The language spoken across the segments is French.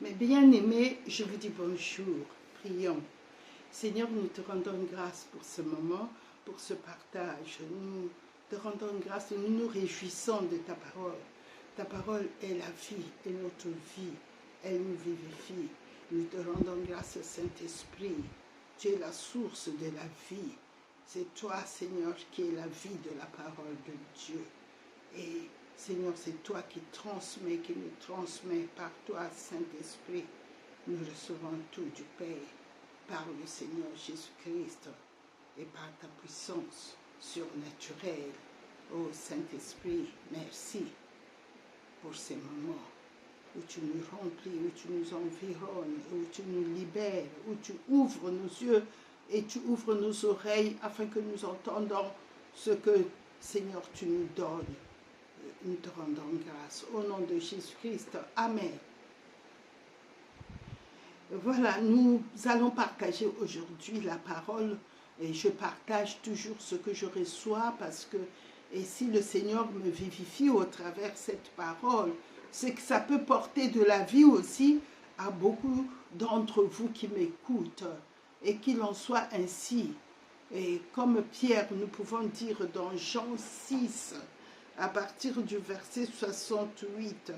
Mes bien-aimés, je vous dis bonjour. Prions. Seigneur, nous te rendons grâce pour ce moment, pour ce partage. Nous te rendons grâce et nous nous réjouissons de ta parole. Ta parole est la vie, est notre vie. Elle nous vivifie. Nous te rendons grâce, Saint-Esprit. Tu es la source de la vie. C'est toi, Seigneur, qui es la vie de la parole de Dieu. Et Seigneur, c'est toi qui nous transmets par toi, Saint-Esprit. Nous recevons tout du Père par le Seigneur Jésus-Christ et par ta puissance surnaturelle. Ô Saint-Esprit, merci pour ces moments où tu nous remplis, où tu nous environnes, où tu nous libères, où tu ouvres nos yeux et tu ouvres nos oreilles afin que nous entendons ce que, Seigneur, tu nous donnes. Nous te rendons grâce. Au nom de Jésus-Christ. Amen. Voilà, nous allons partager aujourd'hui la parole et je partage toujours ce que je reçois parce que, et si le Seigneur me vivifie au travers cette parole, c'est que ça peut porter de la vie aussi à beaucoup d'entre vous qui m'écoutent et qu'il en soit ainsi. Et comme Pierre, nous pouvons dire dans Jean 6, à partir du verset 68,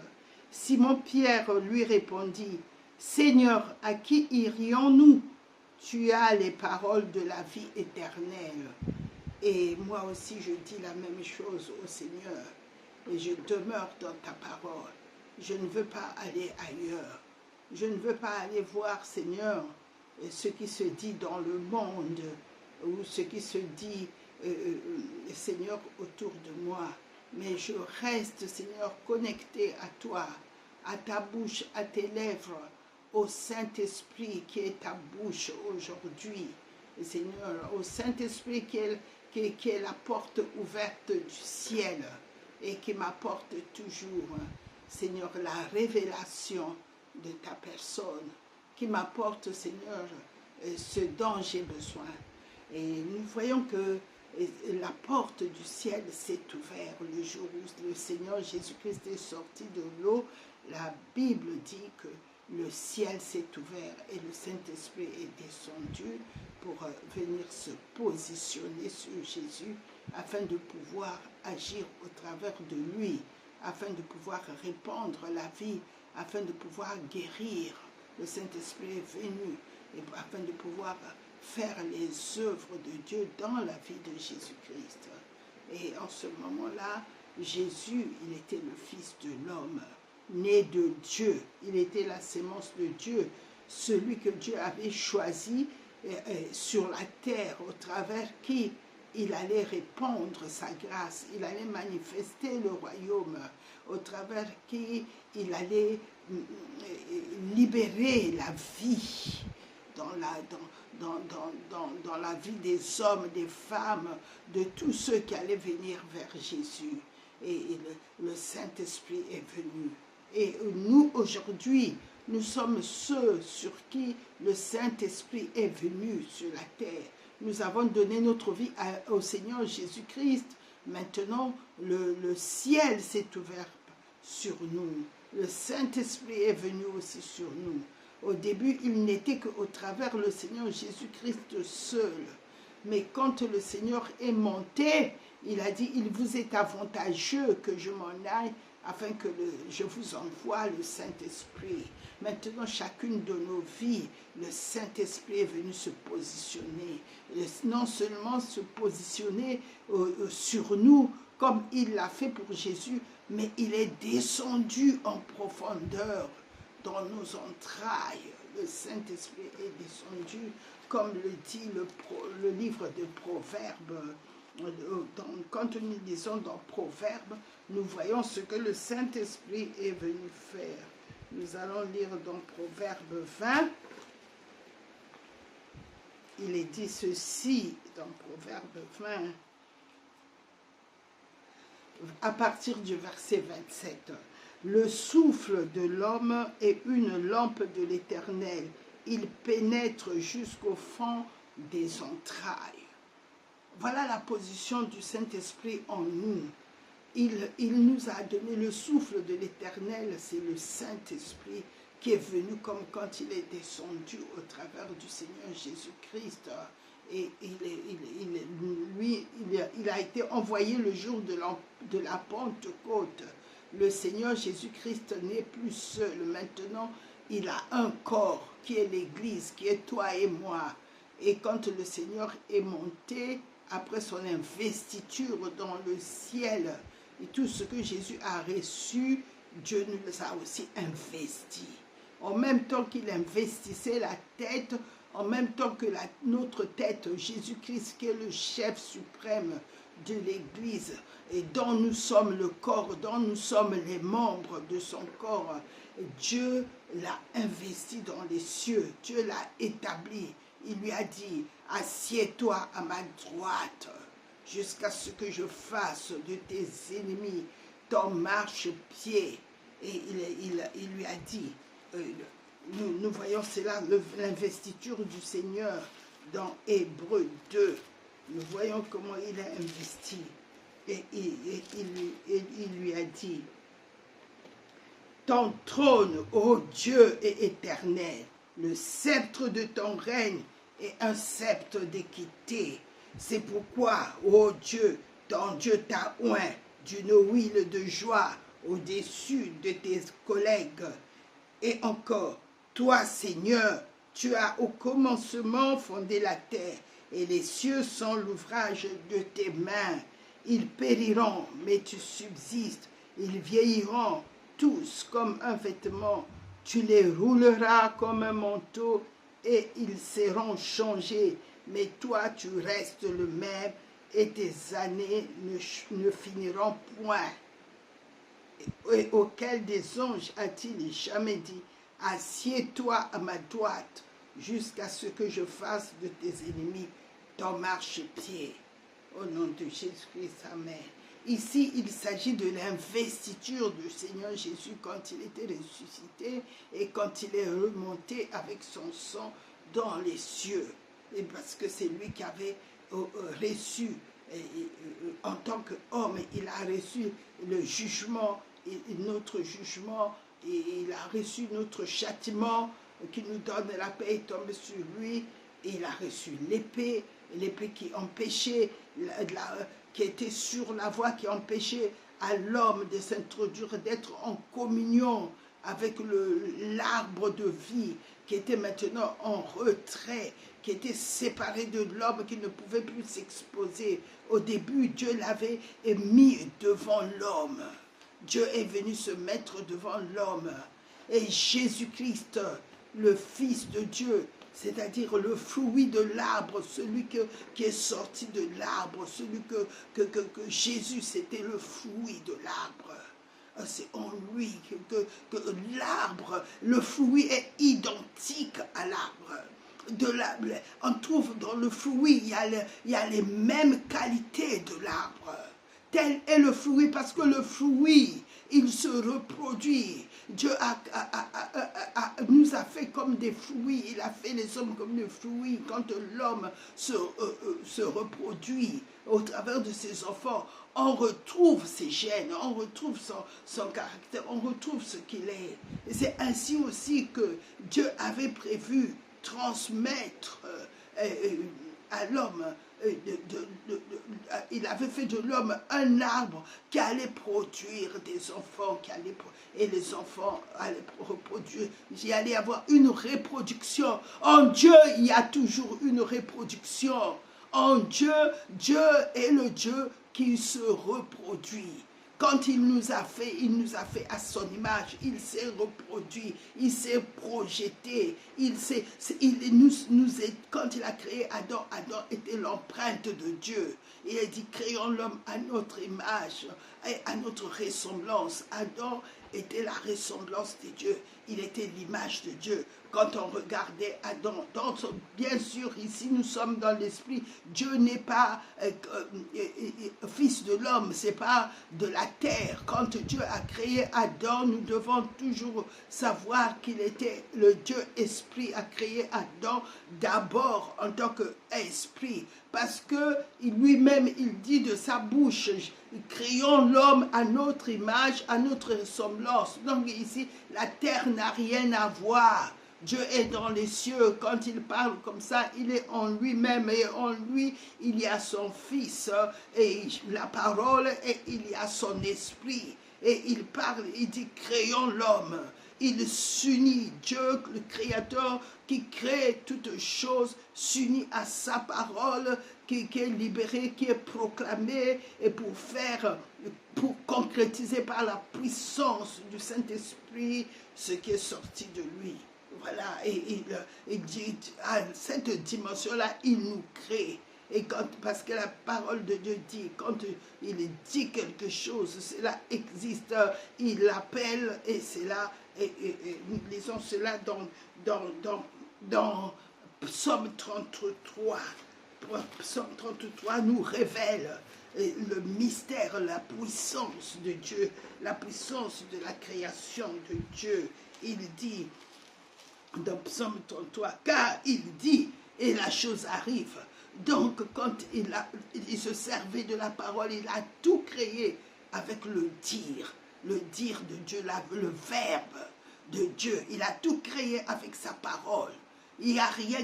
Simon-Pierre lui répondit, « Seigneur, à qui irions-nous? Tu as les paroles de la vie éternelle. » Et moi aussi, je dis la même chose au Seigneur. Et je demeure dans ta parole. Je ne veux pas aller ailleurs. Je ne veux pas aller voir, Seigneur, ce qui se dit dans le monde ou ce qui se dit, Seigneur, autour de moi. Mais je reste, Seigneur, connecté à toi, à ta bouche, à tes lèvres, au Saint-Esprit qui est ta bouche aujourd'hui. Seigneur, au Saint-Esprit qui est la porte ouverte du ciel et qui m'apporte toujours, Seigneur, la révélation de ta personne, qui m'apporte, Seigneur, ce dont j'ai besoin. Et nous voyons que la porte du ciel s'est ouverte le jour où le Seigneur Jésus-Christ est sorti de l'eau. La Bible dit que le ciel s'est ouvert et le Saint-Esprit est descendu pour venir se positionner sur Jésus afin de pouvoir agir au travers de lui, afin de pouvoir répandre la vie, afin de pouvoir guérir. Le Saint-Esprit est venu et afin de pouvoir faire les œuvres de Dieu dans la vie de Jésus-Christ. Et en ce moment-là, Jésus, il était le Fils de l'homme, né de Dieu. Il était la sémence de Dieu, celui que Dieu avait choisi sur la terre, au travers qui il allait répandre sa grâce, il allait manifester le royaume, au travers qui il allait libérer la vie dans la vie des hommes, des femmes, de tous ceux qui allaient venir vers Jésus. Et le Saint-Esprit est venu. Et nous, aujourd'hui, nous sommes ceux sur qui le Saint-Esprit est venu sur la terre. Nous avons donné notre vie au Seigneur Jésus-Christ. Maintenant, le ciel s'est ouvert sur nous. Le Saint-Esprit est venu aussi sur nous. Au début, il n'était qu'au travers le Seigneur Jésus-Christ seul. Mais quand le Seigneur est monté, il a dit, il vous est avantageux que je m'en aille afin que je vous envoie le Saint-Esprit. Maintenant, chacune de nos vies, le Saint-Esprit est venu se positionner. Non seulement se positionner sur nous, comme il l'a fait pour Jésus, mais il est descendu en profondeur dans nos entrailles. Le Saint-Esprit est descendu, comme le dit le livre de Proverbes. Quand nous lisons dans Proverbes, nous voyons ce que le Saint-Esprit est venu faire. Nous allons lire dans Proverbe 20. Il est dit ceci dans Proverbe 20, à partir du verset 27. Le souffle de l'homme est une lampe de l'Éternel. Il pénètre jusqu'au fond des entrailles. Voilà la position du Saint-Esprit en nous. Il nous a donné le souffle de l'Éternel, c'est le Saint-Esprit qui est venu comme quand il est descendu au travers du Seigneur Jésus-Christ. Et il a été envoyé le jour de la Pentecôte. Le Seigneur Jésus-Christ n'est plus seul. Maintenant, il a un corps qui est l'Église, qui est toi et moi. Et quand le Seigneur est monté, après son investiture dans le ciel, et tout ce que Jésus a reçu, Dieu nous a aussi investi. En même temps qu'il investissait la tête, en même temps que notre tête, Jésus-Christ qui est le chef suprême de l'Église, et dont nous sommes le corps, dont nous sommes les membres de son corps, Dieu l'a investi dans les cieux, Dieu l'a établi. Il lui a dit, assieds-toi à ma droite, jusqu'à ce que je fasse de tes ennemis ton marchepied. Et il lui a dit, nous voyons cela, l'investiture du Seigneur dans Hébreux 2. Nous voyons comment il a investi. Et il lui a dit, ton trône, ô Dieu, est éternel. Le sceptre de ton règne est un sceptre d'équité. C'est pourquoi, ô Dieu, ton Dieu t'a oint d'une huile de joie au-dessus de tes collègues. Et encore, toi, Seigneur, tu as au commencement fondé la terre, et les cieux sont l'ouvrage de tes mains. Ils périront, mais tu subsistes. Ils vieilliront tous comme un vêtement. Tu les rouleras comme un manteau, et ils seront changés. Mais toi, tu restes le même, et tes années ne finiront point. Et auquel des anges a-t-il jamais dit, assieds-toi à ma droite, jusqu'à ce que je fasse de tes ennemis ton marchepied. Au nom de Jésus-Christ, amen. Ici, il s'agit de l'investiture du Seigneur Jésus quand il était ressuscité et quand il est remonté avec son sang dans les cieux. Et parce que c'est lui qui avait reçu, en tant qu'homme, il a reçu le jugement, notre jugement, et il a reçu notre châtiment qui nous donne la paix et tombe sur lui. Et il a reçu l'épée qui empêchait, qui était sur la voie, qui empêchait à l'homme de s'introduire, d'être en communion avec l'arbre de vie, qui était maintenant en retrait, qui était séparé de l'homme, qui ne pouvait plus s'exposer. Au début, Dieu l'avait mis devant l'homme. Dieu est venu se mettre devant l'homme. Et Jésus-Christ, le Fils de Dieu, c'est-à-dire le fruit de l'arbre, celui qui est sorti de l'arbre, celui que Jésus, c'était le fruit de l'arbre. C'est en lui que l'arbre, le fruit est identique à l'arbre. On trouve dans le fruit, il y a les mêmes qualités de l'arbre. Tel est le fruit, parce que le fruit, il se reproduit. Dieu nous a fait comme des fruits, il a fait les hommes comme des fruits. Quand l'homme se reproduit au travers de ses enfants, on retrouve ses gènes, on retrouve son caractère, on retrouve ce qu'il est. Et c'est ainsi aussi que Dieu avait prévu transmettre à l'homme, il avait fait de l'homme un arbre qui allait produire des enfants, et les enfants allaient reproduire. Il allait y avoir une reproduction. En Dieu, il y a toujours une reproduction. En Dieu, Dieu est le Dieu qui se reproduit. Quand il nous a fait à son image, il s'est reproduit, il s'est projeté, quand il a créé Adam, Adam était l'empreinte de Dieu. Il a dit, créons l'homme à notre image et à notre ressemblance. Adam était la ressemblance de Dieu, il était l'image de Dieu. Quand on regardait Adam, bien sûr, ici nous sommes dans l'esprit, Dieu n'est pas fils de l'homme, c'est pas de la terre. Quand Dieu a créé Adam, nous devons toujours savoir qu'il était le Dieu esprit, a créé Adam d'abord en tant qu'esprit, parce que lui-même, il dit de sa bouche, créons l'homme à notre image, à notre ressemblance. Donc ici, la terre n'a rien à voir. Dieu est dans les cieux. Quand il parle comme ça, il est en lui-même et en lui, il y a son Fils et la parole et il y a son esprit. Et il parle, il dit créons l'homme. Il s'unit, Dieu, le Créateur, qui crée toutes choses, s'unit à sa parole, qui est libérée, qui est proclamée, et pour concrétiser par la puissance du Saint-Esprit ce qui est sorti de lui. Voilà, et il dit, à cette dimension-là, il nous crée. Et parce que la parole de Dieu dit, quand il dit quelque chose, cela existe, il l'appelle, et c'est là, et nous lisons cela dans Psaume 33. Psaume 33 nous révèle le mystère, la puissance de Dieu, la puissance de la création de Dieu. Il dit, dans Psaume 33, car il dit, et la chose arrive. Donc, quand il se servait de la parole, il a tout créé avec le dire de Dieu, le verbe de Dieu. Il a tout créé avec sa parole. Il n'y a rien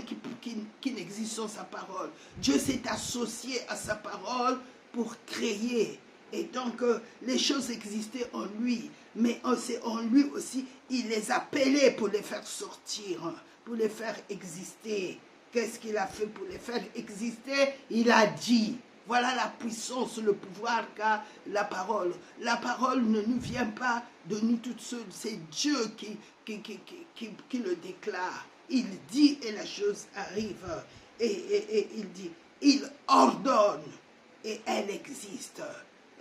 qui n'existe sans sa parole. Dieu s'est associé à sa parole pour créer. Et donc, les choses existaient en lui. Mais c'est en lui aussi, il les a appelées pour les faire sortir, pour les faire exister. Qu'est-ce qu'il a fait pour les faire exister? Il a dit. Voilà la puissance, le pouvoir qu'a la parole. La parole ne nous vient pas de nous toutes seules. C'est Dieu qui le déclare. Il dit et la chose arrive. Et il dit, il ordonne et elle existe.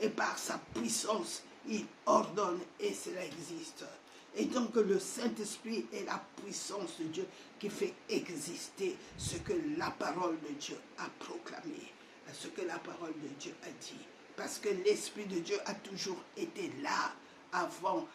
Et par sa puissance, il ordonne et cela existe. Et donc le Saint-Esprit est la puissance de Dieu qui fait exister ce que la parole de Dieu a proclamé, ce que la parole de Dieu a dit. Parce que l'Esprit de Dieu a toujours été là avant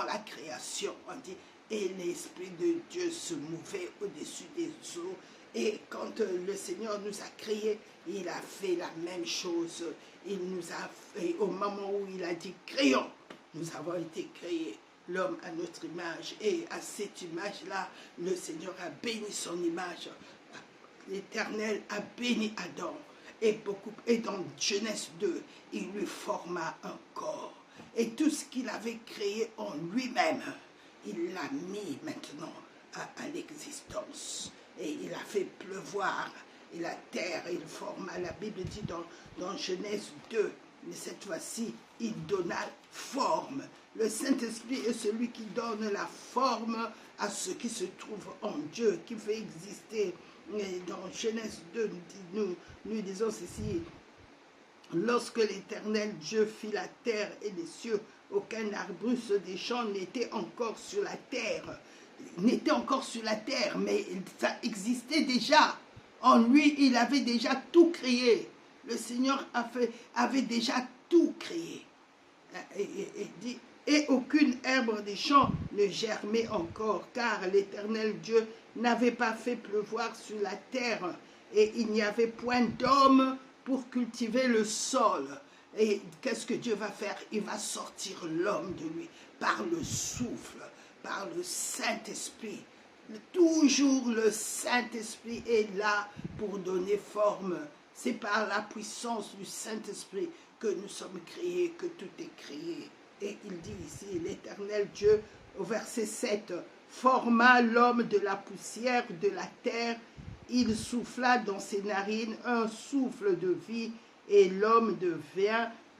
la création. On dit, et l'Esprit de Dieu se mouvait au-dessus des eaux. Et quand le Seigneur nous a créés, il a fait la même chose. Il nous a fait, au moment où il a dit créons, nous avons été créés, l'homme à notre image. Et à cette image-là, le Seigneur a béni son image. L'Éternel a béni Adam. Et dans Genèse 2, il lui forma un corps. Et tout ce qu'il avait créé en lui-même, il l'a mis maintenant à l'existence. Et il a fait pleuvoir et la terre, il forma, la Bible dit dans Genèse 2, mais cette fois-ci, il donna forme. Le Saint-Esprit est celui qui donne la forme à ce qui se trouve en Dieu, qui fait exister. Et dans Genèse 2, nous disons ceci, lorsque l'Éternel Dieu fit la terre et les cieux, aucun arbuste des champs n'était encore sur la terre. Mais ça existait déjà. En lui, il avait déjà tout créé. Le Seigneur avait déjà tout créé. Et aucune herbe des champs ne germait encore, car l'Éternel Dieu n'avait pas fait pleuvoir sur la terre, et il n'y avait point d'homme pour cultiver le sol. Et qu'est-ce que Dieu va faire? Il va sortir l'homme de lui par le souffle, par le Saint-Esprit. Toujours le Saint-Esprit est là pour donner forme. C'est par la puissance du Saint-Esprit que nous sommes créés, que tout est créé. Et il dit ici, l'Éternel Dieu, au verset 7, forma l'homme de la poussière de la terre, il souffla dans ses narines un souffle de vie, et l'homme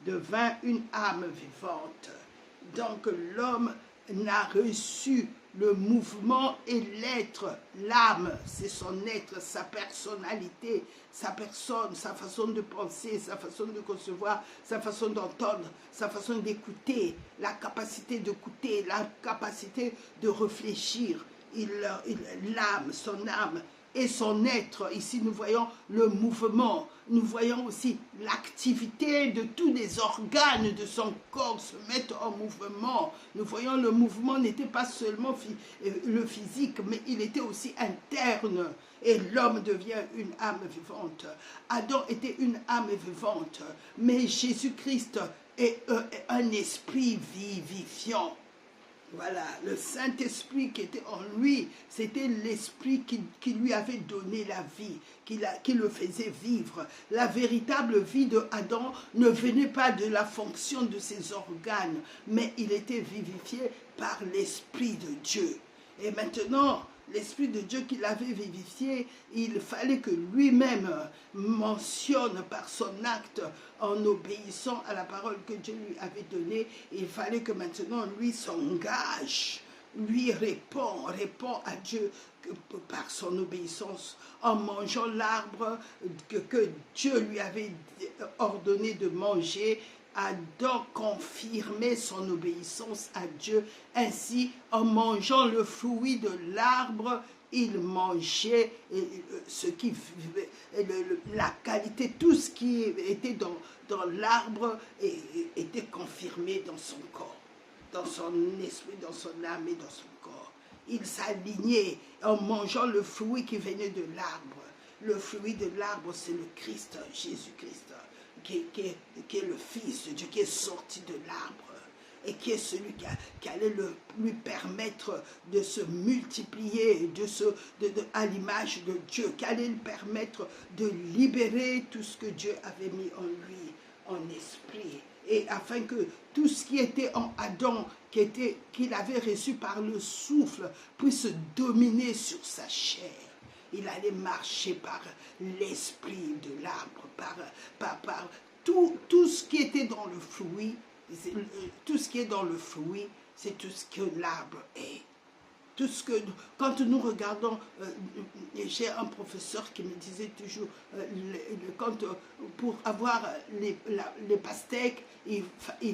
devint une âme vivante. Donc l'homme n'a reçu le mouvement et l'être, l'âme, c'est son être, sa personnalité, sa personne, sa façon de penser, sa façon de concevoir, sa façon d'entendre, sa façon d'écouter, la capacité d'écouter, la capacité de réfléchir. L'âme, son âme et son être. Ici, nous voyons le mouvement. Nous voyons aussi l'activité de tous les organes de son corps se mettre en mouvement. Nous voyons le mouvement n'était pas seulement le physique, mais il était aussi interne. Et l'homme devient une âme vivante. Adam était une âme vivante, mais Jésus-Christ est un esprit vivifiant. Voilà, le Saint-Esprit qui était en lui, c'était l'Esprit qui lui avait donné la vie, qui le faisait vivre. La véritable vie de Adam ne venait pas de la fonction de ses organes, mais il était vivifié par l'Esprit de Dieu. Et maintenant, l'Esprit de Dieu qui l'avait vivifié, il fallait que lui-même mentionne par son acte, en obéissant à la parole que Dieu lui avait donnée, il fallait que maintenant lui s'engage, lui répond à Dieu par son obéissance, en mangeant l'arbre que Dieu lui avait ordonné de manger. Adam confirmait son obéissance à Dieu. Ainsi, en mangeant le fruit de l'arbre, il mangeait ce qui la qualité, tout ce qui était dans l'arbre était confirmé dans son corps, dans son esprit, dans son âme et dans son corps. Il s'alignait en mangeant le fruit qui venait de l'arbre. Le fruit de l'arbre, c'est le Christ, Jésus-Christ, qui est le Fils de Dieu, qui est sorti de l'arbre et qui est celui qui allait lui permettre de se multiplier à l'image de Dieu, qui allait lui permettre de libérer tout ce que Dieu avait mis en lui, en esprit, et afin que tout ce qui était en Adam, qu'il avait reçu par le souffle, puisse dominer sur sa chair. Il allait marcher par l'esprit de l'arbre, par tout ce qui était dans le fruit. Tout ce qui est dans le fruit, c'est tout ce que l'arbre est. Tout ce que, quand nous regardons, j'ai un professeur qui me disait toujours, pour avoir les pastèques, il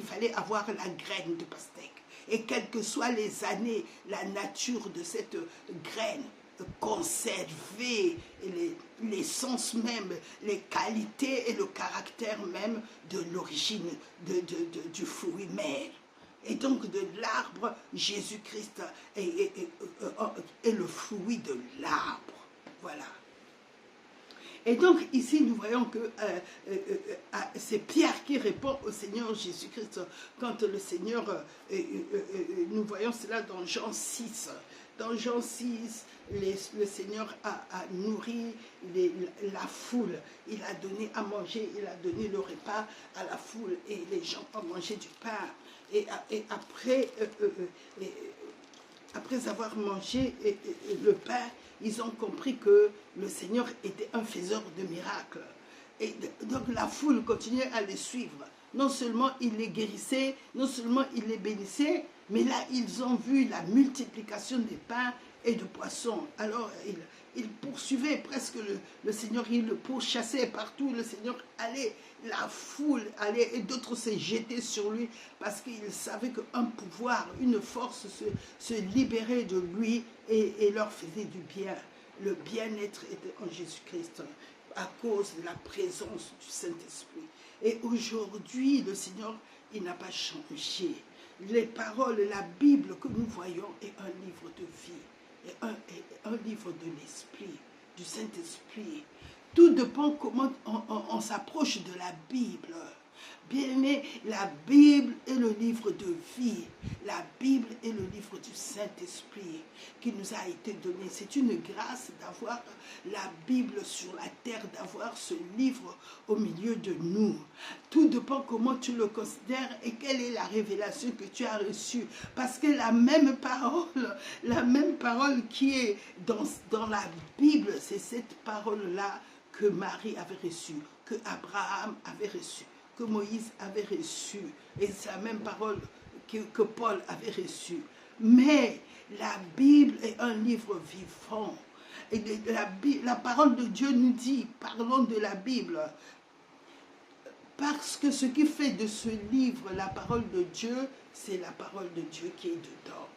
fallait avoir la graine de pastèque. Et quelles que soient les années, la nature de cette graine, conserver l'essence même, les qualités et le caractère même de l'origine du fruit mère. Et donc de l'arbre, Jésus-Christ est le fruit de l'arbre. Voilà. Et donc ici nous voyons que c'est Pierre qui répond au Seigneur Jésus-Christ. Quand le Seigneur, nous voyons cela dans Jean 6. Dans Jean 6, le Seigneur a nourri la foule. Il a donné à manger, il a donné le repas à la foule et les gens ont mangé du pain. Et après avoir mangé le pain, ils ont compris que le Seigneur était un faiseur de miracles. Et donc la foule continuait à les suivre. Non seulement il les guérissait, non seulement il les bénissait, mais là ils ont vu la multiplication des pains et de poissons. Alors il poursuivait presque le Seigneur, il le pourchassait partout. Le Seigneur allait, la foule allait et d'autres se jetaient sur lui parce qu'ils savaient qu'un pouvoir, une force se libérait de lui et leur faisait du bien. Le bien-être était en Jésus-Christ à cause de la présence du Saint-Esprit. Et aujourd'hui, le Seigneur, il n'a pas changé. Les paroles, la Bible que nous voyons est un livre de vie, est un livre de l'Esprit, du Saint-Esprit. Tout dépend comment on s'approche de la Bible. Bien-aimé, la Bible est le livre de vie. La Bible est le livre du Saint-Esprit qui nous a été donné. C'est une grâce d'avoir la Bible sur la terre, d'avoir ce livre au milieu de nous. Tout dépend comment tu le considères et quelle est la révélation que tu as reçue. Parce que la même parole qui est dans la Bible, c'est cette parole-là que Marie avait reçue, que Abraham avait reçue, que Moïse avait reçu, et c'est la même parole que Paul avait reçue. Mais la Bible est un livre vivant. Et la parole de Dieu nous dit, parlons de la Bible, parce que ce qui fait de ce livre la parole de Dieu, c'est la parole de Dieu qui est dedans.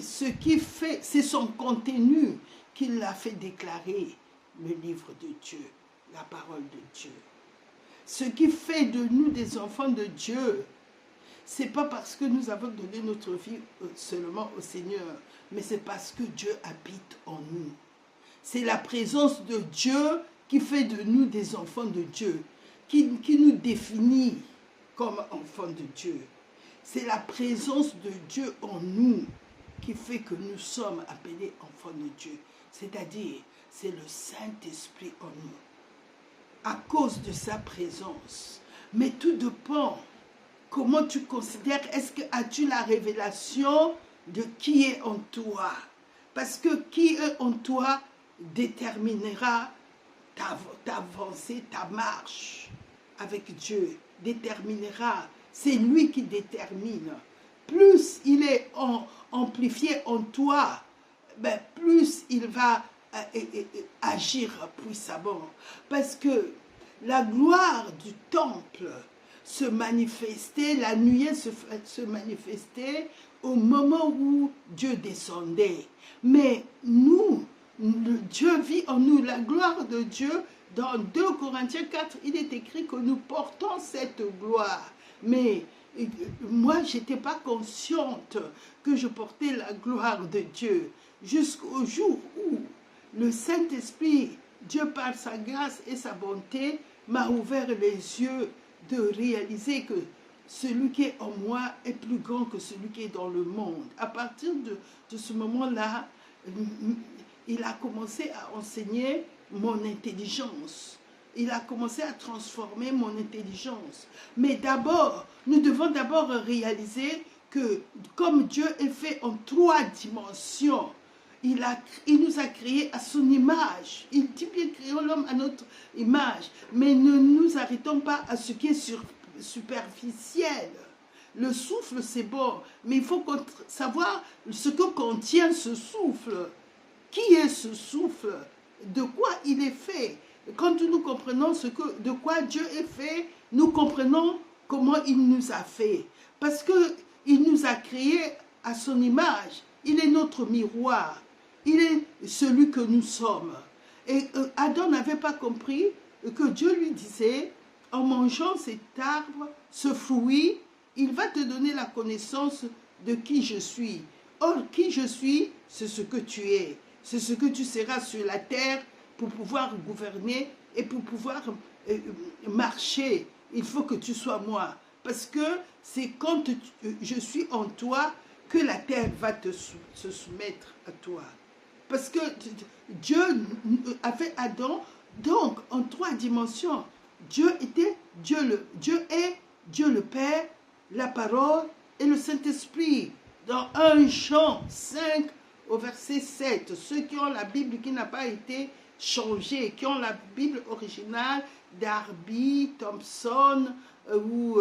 Ce qui fait, c'est son contenu qui l'a fait déclarer le livre de Dieu, la parole de Dieu. Ce qui fait de nous des enfants de Dieu, c'est pas parce que nous avons donné notre vie seulement au Seigneur, mais c'est parce que Dieu habite en nous. C'est la présence de Dieu qui fait de nous des enfants de Dieu, qui nous définit comme enfants de Dieu. C'est la présence de Dieu en nous qui fait que nous sommes appelés enfants de Dieu. C'est-à-dire, c'est le Saint-Esprit en nous. À cause de sa présence. Mais tout dépend comment tu considères. Est-ce que as-tu la révélation de qui est en toi? Parce que qui est en toi déterminera ta avancée, ta marche avec Dieu. Déterminera. C'est lui qui détermine. Plus il est amplifié en toi, ben plus il va agir puissamment. Parce que la gloire du temple se manifestait, la nuée se manifestait au moment où Dieu descendait. Mais nous, Dieu vit en nous. La gloire de Dieu, dans 2 Corinthiens 4, il est écrit que nous portons cette gloire. Mais moi, je n'étais pas consciente que je portais la gloire de Dieu jusqu'au jour où le Saint-Esprit, Dieu par sa grâce et sa bonté, m'a ouvert les yeux de réaliser que celui qui est en moi est plus grand que celui qui est dans le monde. À partir de ce moment-là, il a commencé à enseigner mon intelligence. Il a commencé à transformer mon intelligence. Mais d'abord, nous devons d'abord réaliser que comme Dieu est fait en 3 dimensions, il nous a créés à son image. Il dit bien créons l'homme à notre image. Mais ne nous arrêtons pas à ce qui est superficiel. Le souffle, c'est bon. Mais il faut savoir ce que contient ce souffle. Qui est ce souffle? De quoi il est fait? Quand nous comprenons de quoi Dieu est fait, nous comprenons comment il nous a fait. Parce qu'il nous a créés à son image. Il est notre miroir. Il est celui que nous sommes. Et Adam n'avait pas compris que Dieu lui disait, en mangeant cet arbre, ce fruit, il va te donner la connaissance de qui je suis. Or, qui je suis, c'est ce que tu es. C'est ce que tu seras sur la terre pour pouvoir gouverner et pour pouvoir marcher. Il faut que tu sois moi. Parce que c'est quand je suis en toi que la terre va se soumettre à toi. Parce que Dieu a fait Adam, donc en 3 dimensions. Dieu est Dieu le Père, la parole et le Saint-Esprit. Dans 1 Jean 5 au verset 7, ceux qui ont la Bible qui n'a pas été changée, qui ont la Bible originale Darby, Thompson ou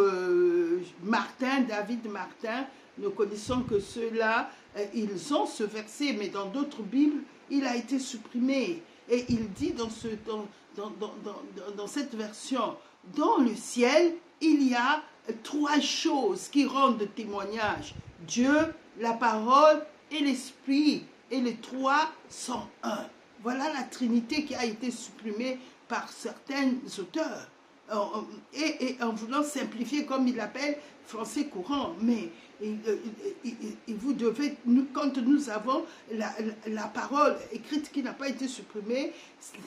David Martin, nous connaissons que ceux-là, ils ont ce verset, mais dans d'autres Bibles, il a été supprimé. Et il dit dans cette version, dans le ciel, il y a 3 choses qui rendent témoignage. Dieu, la parole et l'esprit. Et les 3 sont un. Voilà la Trinité qui a été supprimée par certains auteurs. Et en voulant simplifier comme il l'appelle, français courant. Mais vous devez, quand nous avons la parole écrite qui n'a pas été supprimée,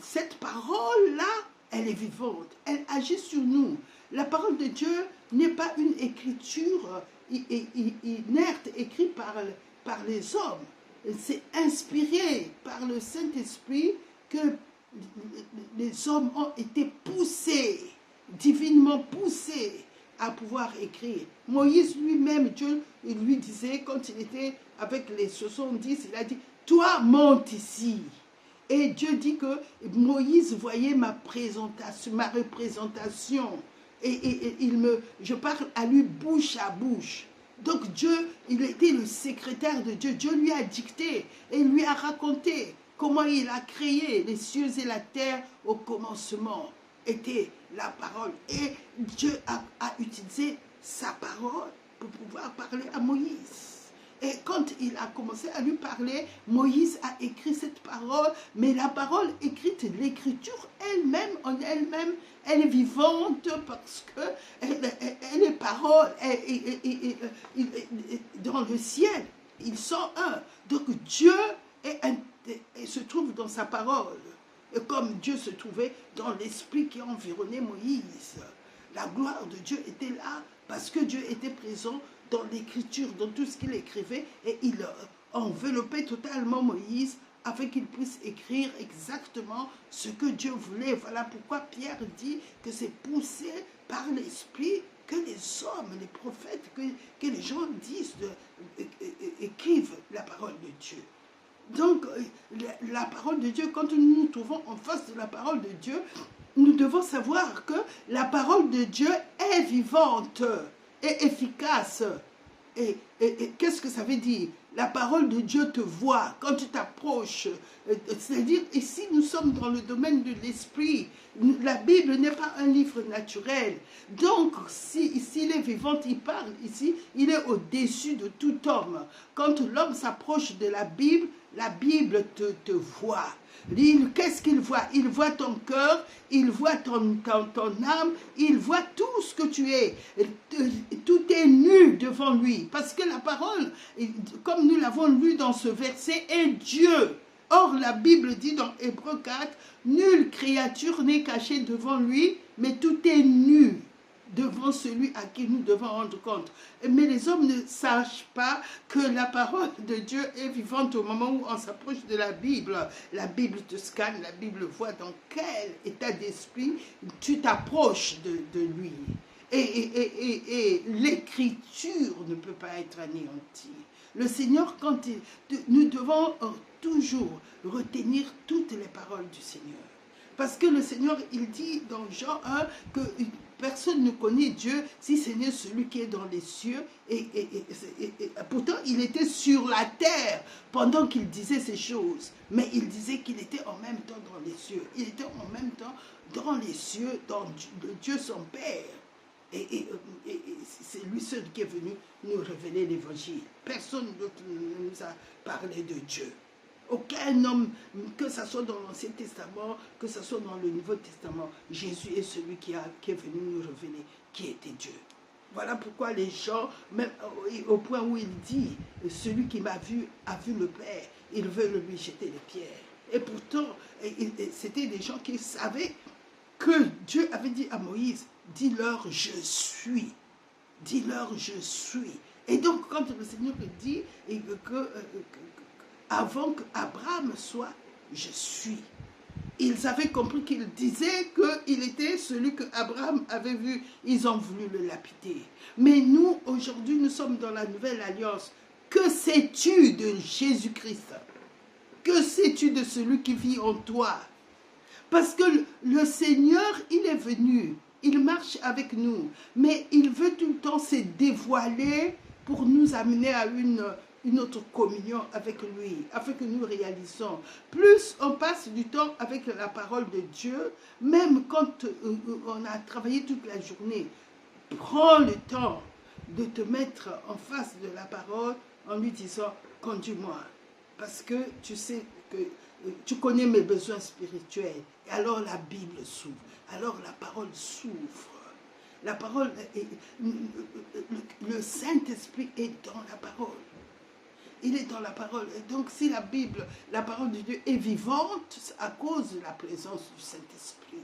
cette parole-là, elle est vivante, elle agit sur nous. La parole de Dieu n'est pas une écriture inerte, écrite par les hommes. C'est inspiré par le Saint-Esprit que les hommes ont été poussés, divinement poussés à pouvoir écrire. Moïse lui-même, Dieu il lui disait, quand il était avec les 70, il a dit, toi monte ici. Et Dieu dit que Moïse voyait ma représentation. Et je parle à lui bouche à bouche. Donc Dieu, il était le secrétaire de Dieu. Dieu lui a dicté et lui a raconté comment il a créé les cieux et la terre au commencement. Était la parole. Et Dieu a utilisé sa parole pour pouvoir parler à Moïse. Et quand il a commencé à lui parler, Moïse a écrit cette parole, mais la parole écrite, l'écriture elle-même, en elle-même, elle est vivante parce que elle est parole, dans le ciel, ils sont un. Donc Dieu se trouve dans sa parole, et comme Dieu se trouvait dans l'esprit qui environnait Moïse. La gloire de Dieu était là parce que Dieu était présent dans l'écriture, dans tout ce qu'il écrivait, et il enveloppait totalement Moïse afin qu'il puisse écrire exactement ce que Dieu voulait. Voilà pourquoi Pierre dit que c'est poussé par l'esprit que les hommes, les prophètes, que les gens disent, écrivent la parole de Dieu. Donc, la parole de Dieu, quand nous nous trouvons en face de la parole de Dieu, nous devons savoir que la parole de Dieu est vivante et efficace. Et qu'est-ce que ça veut dire? La parole de Dieu te voit quand tu t'approches. C'est-à-dire, ici, nous sommes dans le domaine de l'esprit. La Bible n'est pas un livre naturel. Donc, s'il est vivant, il parle ici, il est au-dessus de tout homme. Quand l'homme s'approche de la Bible te voit. Qu'est-ce qu'il voit? Il voit ton cœur, il voit ton âme, il voit tout ce que tu es. Tout est nu devant lui. Parce que la parole, comme nous l'avons lu dans ce verset, est Dieu. Or, la Bible dit dans Hébreux 4, nulle créature n'est cachée devant lui, mais tout est nu devant celui à qui nous devons rendre compte. Mais les hommes ne sachent pas que la parole de Dieu est vivante au moment où on s'approche de la Bible. La Bible te scanne, la Bible voit dans quel état d'esprit tu t'approches de lui. Et l'écriture ne peut pas être anéantie. Le Seigneur, nous devons toujours retenir toutes les paroles du Seigneur. Parce que le Seigneur, il dit dans Jean 1 que personne ne connaît Dieu si ce n'est celui qui est dans les cieux. Et pourtant, il était sur la terre pendant qu'il disait ces choses. Mais il disait qu'il était en même temps dans les cieux. Il était en même temps dans les cieux, dans Dieu son Père. Et c'est lui seul qui est venu nous révéler l'évangile. Personne d'autre ne nous a parlé de Dieu. Aucun homme, que ce soit dans l'Ancien Testament, que ce soit dans le Nouveau Testament, Jésus est celui qui est venu nous révéler qui était Dieu. Voilà pourquoi les gens, même au point où il dit, celui qui m'a vu a vu le Père, ils veulent lui jeter les pierres. Et pourtant, c'était des gens qui savaient que Dieu avait dit à Moïse, dis-leur je suis. Dis-leur je suis. Et donc, quand le Seigneur dit avant qu'Abraham soit, je suis. Ils avaient compris qu'il disait qu'il était celui que Abraham avait vu. Ils ont voulu le lapider. Mais nous, aujourd'hui, nous sommes dans la nouvelle alliance. Que sais-tu de Jésus-Christ? Que sais-tu de celui qui vit en toi? Parce que le Seigneur, il est venu. Il marche avec nous. Mais il veut tout le temps se dévoiler pour nous amener à une autre communion avec lui, afin que nous réalisons. Plus on passe du temps avec la parole de Dieu, même quand on a travaillé toute la journée, prends le temps de te mettre en face de la parole en lui disant, conduis-moi, parce que tu sais que tu connais mes besoins spirituels. Et alors la Bible s'ouvre, alors la parole s'ouvre. La parole, le Saint-Esprit est dans la parole. Il est dans la parole. Et donc, si la Bible, la parole de Dieu est vivante, c'est à cause de la présence du Saint-Esprit.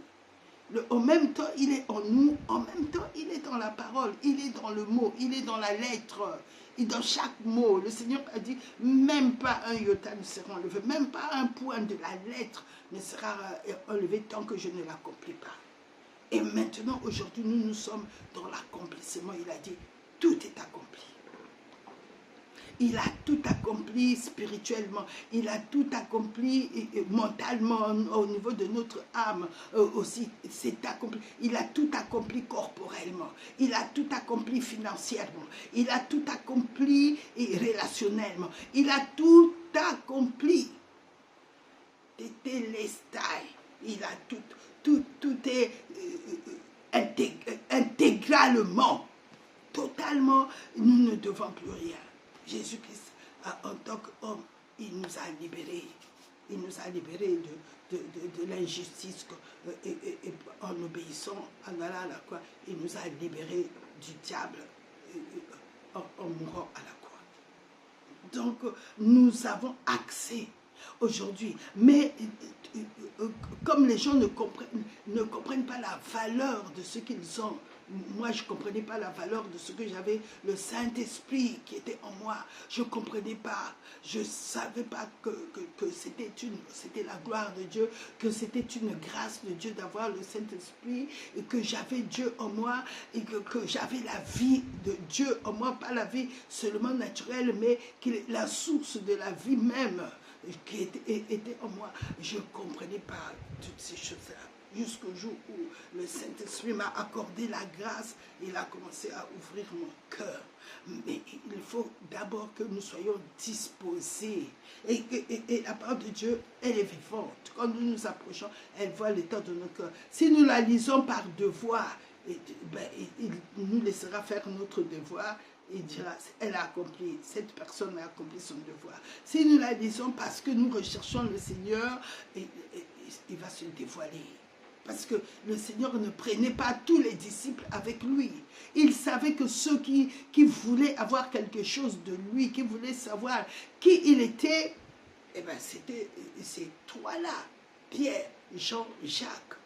En même temps, il est en nous. En même temps, il est dans la parole. Il est dans le mot. Il est dans la lettre. Et dans chaque mot, le Seigneur a dit, même pas un iota ne sera enlevé. Même pas un point de la lettre ne sera enlevé tant que je ne l'accomplis pas. Et maintenant, aujourd'hui, nous sommes dans l'accomplissement. Il a dit, tout est accompli. Il a tout accompli spirituellement, il a tout accompli mentalement, au niveau de notre âme aussi, c'est accompli. Il a tout accompli corporellement, il a tout accompli financièrement, il a tout accompli relationnellement, il a tout accompli. Il a tout est intégralement, totalement, nous ne devons plus rien. Jésus-Christ en tant qu'homme, il nous a libérés. Il nous a libérés de l'injustice en obéissant, en allant à la croix. Il nous a libérés du diable en mourant à la croix. Donc, nous avons accès aujourd'hui. Mais comme les gens ne comprennent pas la valeur de ce qu'ils ont, moi je ne comprenais pas la valeur de ce que j'avais, le Saint-Esprit qui était en moi. Je ne comprenais pas. Je ne savais pas que c'était la gloire de Dieu, que c'était une grâce de Dieu d'avoir le Saint-Esprit, et que j'avais Dieu en moi, et que j'avais la vie de Dieu en moi, pas la vie seulement naturelle, mais la source de la vie même qui était en moi. Je ne comprenais pas toutes ces choses-là. Jusqu'au jour où le Saint-Esprit m'a accordé la grâce, il a commencé à ouvrir mon cœur. Mais il faut d'abord que nous soyons disposés. Et la parole de Dieu, elle est vivante. Quand nous nous approchons, elle voit l'état de nos cœurs. Si nous la lisons par devoir, il nous laissera faire notre devoir. Il dira, elle a accompli, cette personne a accompli son devoir. Si nous la lisons parce que nous recherchons le Seigneur, il va se dévoiler. Parce que le Seigneur ne prenait pas tous les disciples avec lui. Il savait que ceux qui voulaient avoir quelque chose de lui, qui voulaient savoir qui il était, eh bien c'était ces trois-là, Pierre, Jean, Jacques.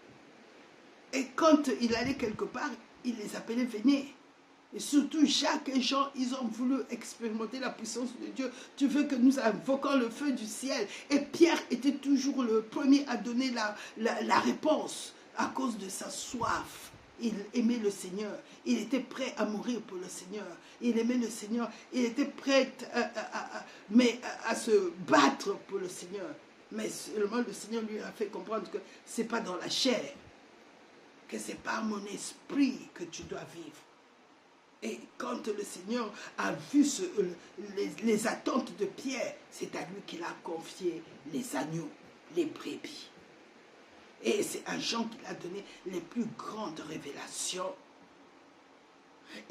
Et quand il allait quelque part, il les appelait, venez. Et surtout Jacques et Jean, ils ont voulu expérimenter la puissance de Dieu. Tu veux que nous invoquions le feu du ciel. Et Pierre était toujours le premier à donner la réponse à cause de sa soif. Il aimait le Seigneur. Il était prêt à mourir pour le Seigneur. Il aimait le Seigneur. Il était prêt à se battre pour le Seigneur. Mais seulement le Seigneur lui a fait comprendre que ce n'est pas dans la chair, que c'est par mon esprit que tu dois vivre. Et quand le Seigneur a vu les attentes de Pierre, c'est à lui qu'il a confié les agneaux, les brebis. Et c'est à Jean qu'il a donné les plus grandes révélations.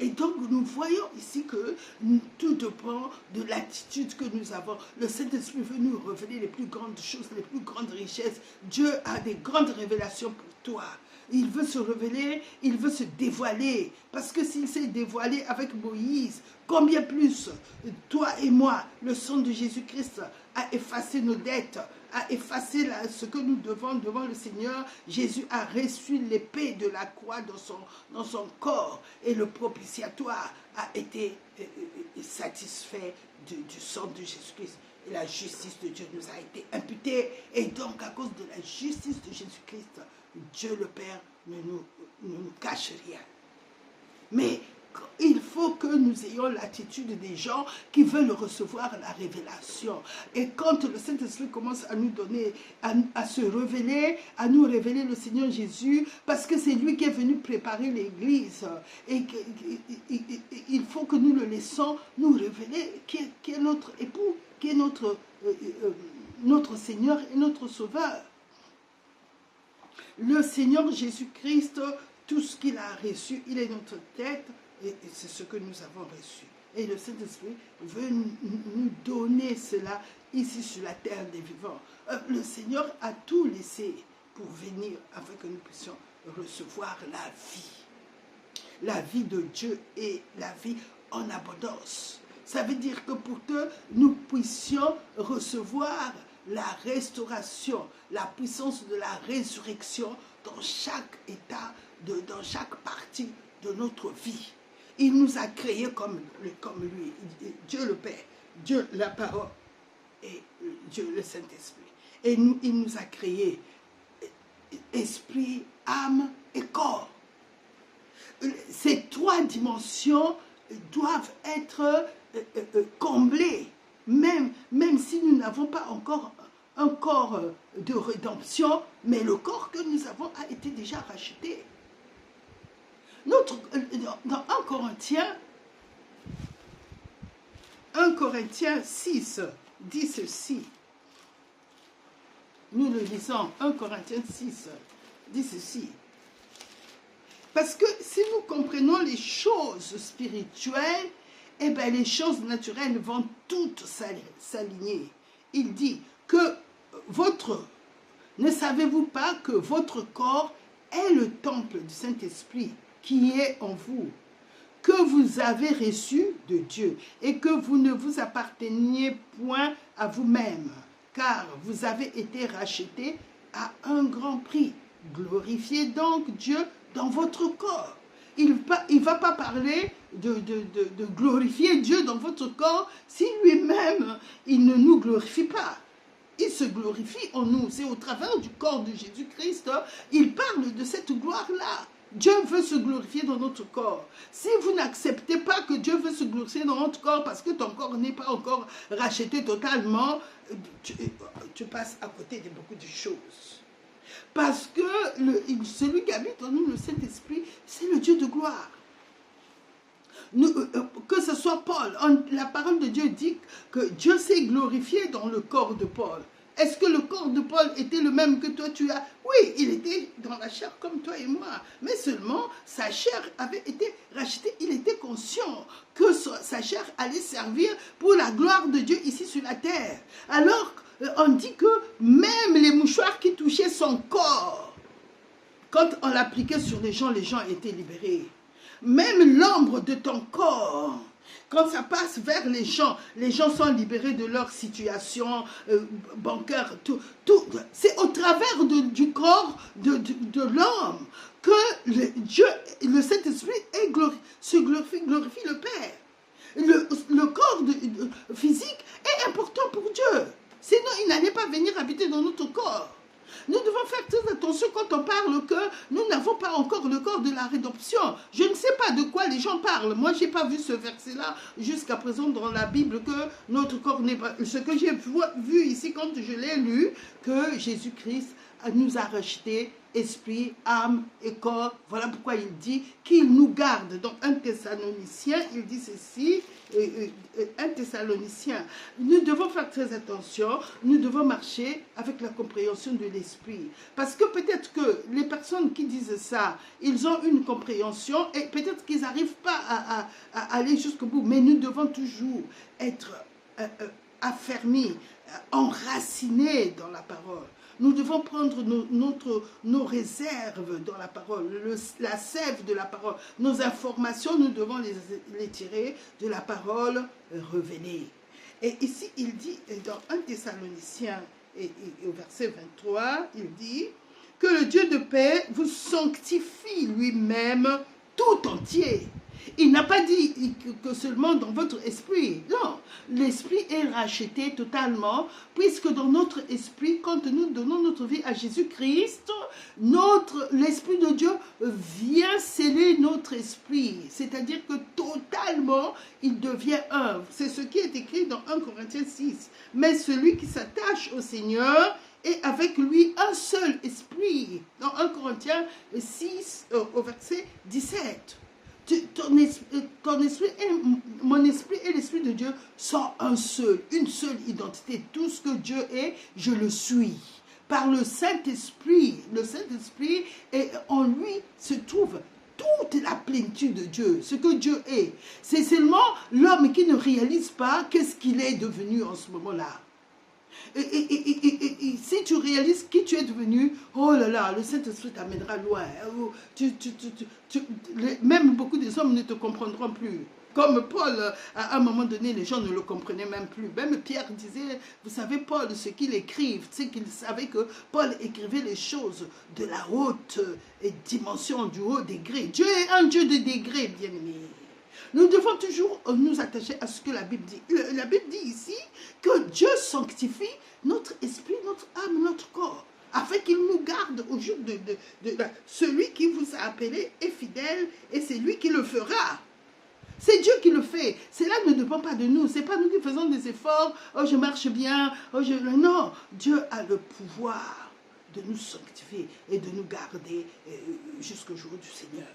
Et donc nous voyons ici que tout dépend de l'attitude que nous avons. Le Saint-Esprit veut nous révéler les plus grandes choses, les plus grandes richesses. Dieu a des grandes révélations pour toi. Il veut se révéler, il veut se dévoiler. Parce que s'il s'est dévoilé avec Moïse, combien plus toi et moi, le sang de Jésus-Christ a effacé nos dettes, a effacé ce que nous devons devant le Seigneur. Jésus a reçu l'épée de la croix dans son corps. Et le propitiatoire a été satisfait du sang de Jésus-Christ. Et la justice de Dieu nous a été imputée. Et donc, à cause de la justice de Jésus-Christ, Dieu le Père ne nous cache rien. Mais il faut que nous ayons l'attitude des gens qui veulent recevoir la révélation. Et quand le Saint-Esprit commence à nous donner, à se révéler, à nous révéler le Seigneur Jésus, parce que c'est lui qui est venu préparer l'Église. Et il faut que nous le laissons nous révéler qui est notre époux, qui est notre Seigneur et notre Sauveur. Le Seigneur Jésus-Christ, tout ce qu'il a reçu, il est notre tête et c'est ce que nous avons reçu. Et le Saint-Esprit veut nous donner cela ici sur la terre des vivants. Le Seigneur a tout laissé pour venir afin que nous puissions recevoir la vie de Dieu et la vie en abondance. Ça veut dire que pour que nous puissions recevoir la restauration, la puissance de la résurrection dans chaque état, dans chaque partie de notre vie. Il nous a créés comme lui, Dieu le Père, Dieu la parole et Dieu le Saint-Esprit. Et il nous a créés esprit, âme et corps. Ces trois dimensions doivent être comblées. Même si nous n'avons pas encore un corps de rédemption, mais le corps que nous avons a été déjà racheté. Dans 1 Corinthiens 6 dit ceci. Nous le lisons, 1 Corinthiens 6 dit ceci. Parce que si nous comprenons les choses spirituelles eh bien les choses naturelles vont toutes s'aligner. Il dit que ne savez-vous pas que votre corps est le temple du Saint-Esprit qui est en vous, que vous avez reçu de Dieu, et que vous ne vous apparteniez point à vous-même, car vous avez été rachetés à un grand prix. Glorifiez donc Dieu dans votre corps. Il ne va pas parler de glorifier Dieu dans votre corps si lui-même, il ne nous glorifie pas. Il se glorifie en nous. C'est au travers du corps de Jésus-Christ. Il parle de cette gloire-là. Dieu veut se glorifier dans notre corps. Si vous n'acceptez pas que Dieu veut se glorifier dans votre corps parce que ton corps n'est pas encore racheté totalement, tu passes à côté de beaucoup de choses. Parce que celui qui habite en nous, le Saint-Esprit, c'est le Dieu de gloire. Que ce soit Paul, la parole de Dieu dit que Dieu s'est glorifié dans le corps de Paul. Est-ce que le corps de Paul était le même que toi tu as? Oui, il était dans la chair comme toi et moi. Mais seulement, sa chair avait été rachetée. Il était conscient que sa chair allait servir pour la gloire de Dieu ici sur la terre. Alors, on dit que même les mouchoirs qui touchaient son corps, quand on l'appliquait sur les gens étaient libérés. Même l'ombre de ton corps, quand ça passe vers les gens sont libérés de leur situation bancaire. Tout. C'est au travers du corps de l'homme que le Saint-Esprit glorifie le Père. Le corps physique est important pour Dieu. Sinon, il n'allait pas venir habiter dans notre corps. Nous devons faire très attention quand on parle que nous n'avons pas encore le corps de la rédemption. Je ne sais pas de quoi les gens parlent. Moi, je n'ai pas vu ce verset-là jusqu'à présent dans la Bible que notre corps n'est pas... Ce que j'ai vu ici quand je l'ai lu, que Jésus-Christ nous a rachetés, esprit, âme et corps. Voilà pourquoi il dit qu'il nous garde. Donc, 1 Thessalonicien, il dit ceci, 1 Thessalonicien, nous devons faire très attention, nous devons marcher avec la compréhension de l'esprit. Parce que peut-être que les personnes qui disent ça, ils ont une compréhension et peut-être qu'ils n'arrivent pas à aller jusqu'au bout. Mais nous devons toujours être affermis, enracinés dans la parole. Nous devons prendre nos réserves dans la parole, la sève de la parole. Nos informations, nous devons les tirer de la parole révélée. Et ici, il dit, dans 1 Thessaloniciens, et au verset 23, il dit que le Dieu de paix vous sanctifie lui-même tout entier. Il n'a pas dit que seulement dans votre esprit. Non, l'esprit est racheté totalement, puisque dans notre esprit, quand nous donnons notre vie à Jésus-Christ, l'esprit de Dieu vient sceller notre esprit. C'est-à-dire que totalement, il devient un. C'est ce qui est écrit dans 1 Corinthiens 6. Mais celui qui s'attache au Seigneur est avec lui un seul esprit. Dans 1 Corinthiens 6, au verset 17. Mon esprit et l'esprit de Dieu sont un seul, une seule identité. Tout ce que Dieu est, je le suis. Par le Saint-Esprit, en lui se trouve toute la plénitude de Dieu, ce que Dieu est. C'est seulement l'homme qui ne réalise pas qu'est-ce qu'il est devenu en ce moment-là. Et si tu réalises qui tu es devenu, oh là là, le Saint-Esprit t'amènera loin. Même beaucoup des hommes ne te comprendront plus. Comme Paul, à un moment donné, les gens ne le comprenaient même plus. Même Pierre disait, vous savez, Paul, ce qu'il écrive, c'est qu'il savait que Paul écrivait les choses de la haute dimension, du haut degré. Dieu est un Dieu de degré, bien-aimé. Nous devons toujours nous attacher à ce que la Bible dit. La Bible dit ici que Dieu sanctifie notre esprit, notre âme, notre corps, afin qu'il nous garde au jour de celui qui vous a appelé est fidèle et c'est lui qui le fera. C'est Dieu qui le fait. Cela ne dépend pas de nous. Ce n'est pas nous qui faisons des efforts. Oh, je marche bien. Oh, non, Dieu a le pouvoir de nous sanctifier et de nous garder jusqu'au jour du Seigneur.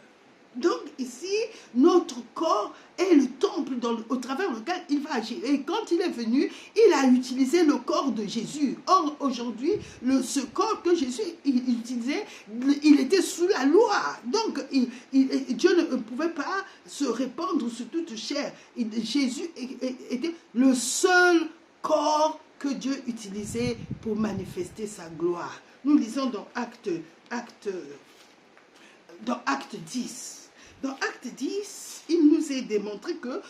Donc ici, notre corps est le temple au travers lequel il va agir. Et quand il est venu, il a utilisé le corps de Jésus. Or, aujourd'hui, ce corps que Jésus il utilisait, il était sous la loi. Donc, Dieu ne pouvait pas se répandre sur toute chair. Jésus était le seul corps que Dieu utilisait pour manifester sa gloire. Nous lisons dans Acte 10. Dans Acte 10, il nous est démontré que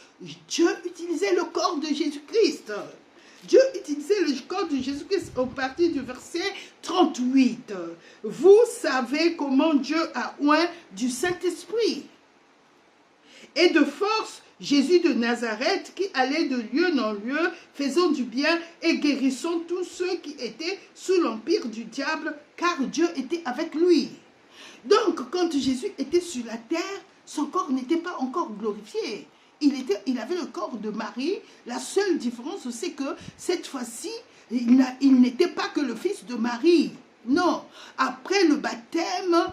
Dieu utilisait le corps de Jésus-Christ. Dieu utilisait le corps de Jésus-Christ au partir du verset 38. Vous savez comment Dieu a oint du Saint-Esprit. Et de force, Jésus de Nazareth qui allait de lieu en lieu, faisant du bien et guérissant tous ceux qui étaient sous l'empire du diable, car Dieu était avec lui. Donc, quand Jésus était sur la terre, son corps n'était pas encore glorifié. Il avait le corps de Marie. La seule différence, c'est que cette fois-ci, il n'était pas que le fils de Marie. Non, après le baptême,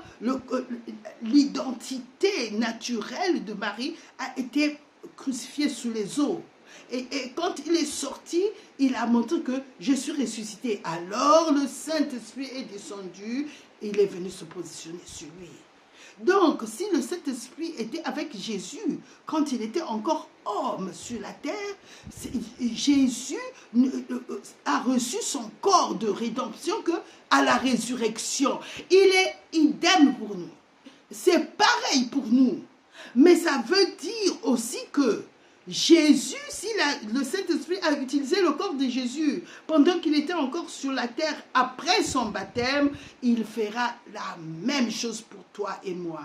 l'identité naturelle de Marie a été crucifiée sous les eaux. Et quand il est sorti, il a montré que je suis ressuscité. Alors le Saint-Esprit est descendu, et il est venu se positionner sur lui. Donc, si le Saint-Esprit était avec Jésus, quand il était encore homme sur la terre, Jésus a reçu son corps de rédemption qu'à la résurrection. Il est idem pour nous. C'est pareil pour nous. Mais ça veut dire aussi que Jésus, si le Saint-Esprit a utilisé le corps de Jésus pendant qu'il était encore sur la terre après son baptême, il fera la même chose pour toi et moi.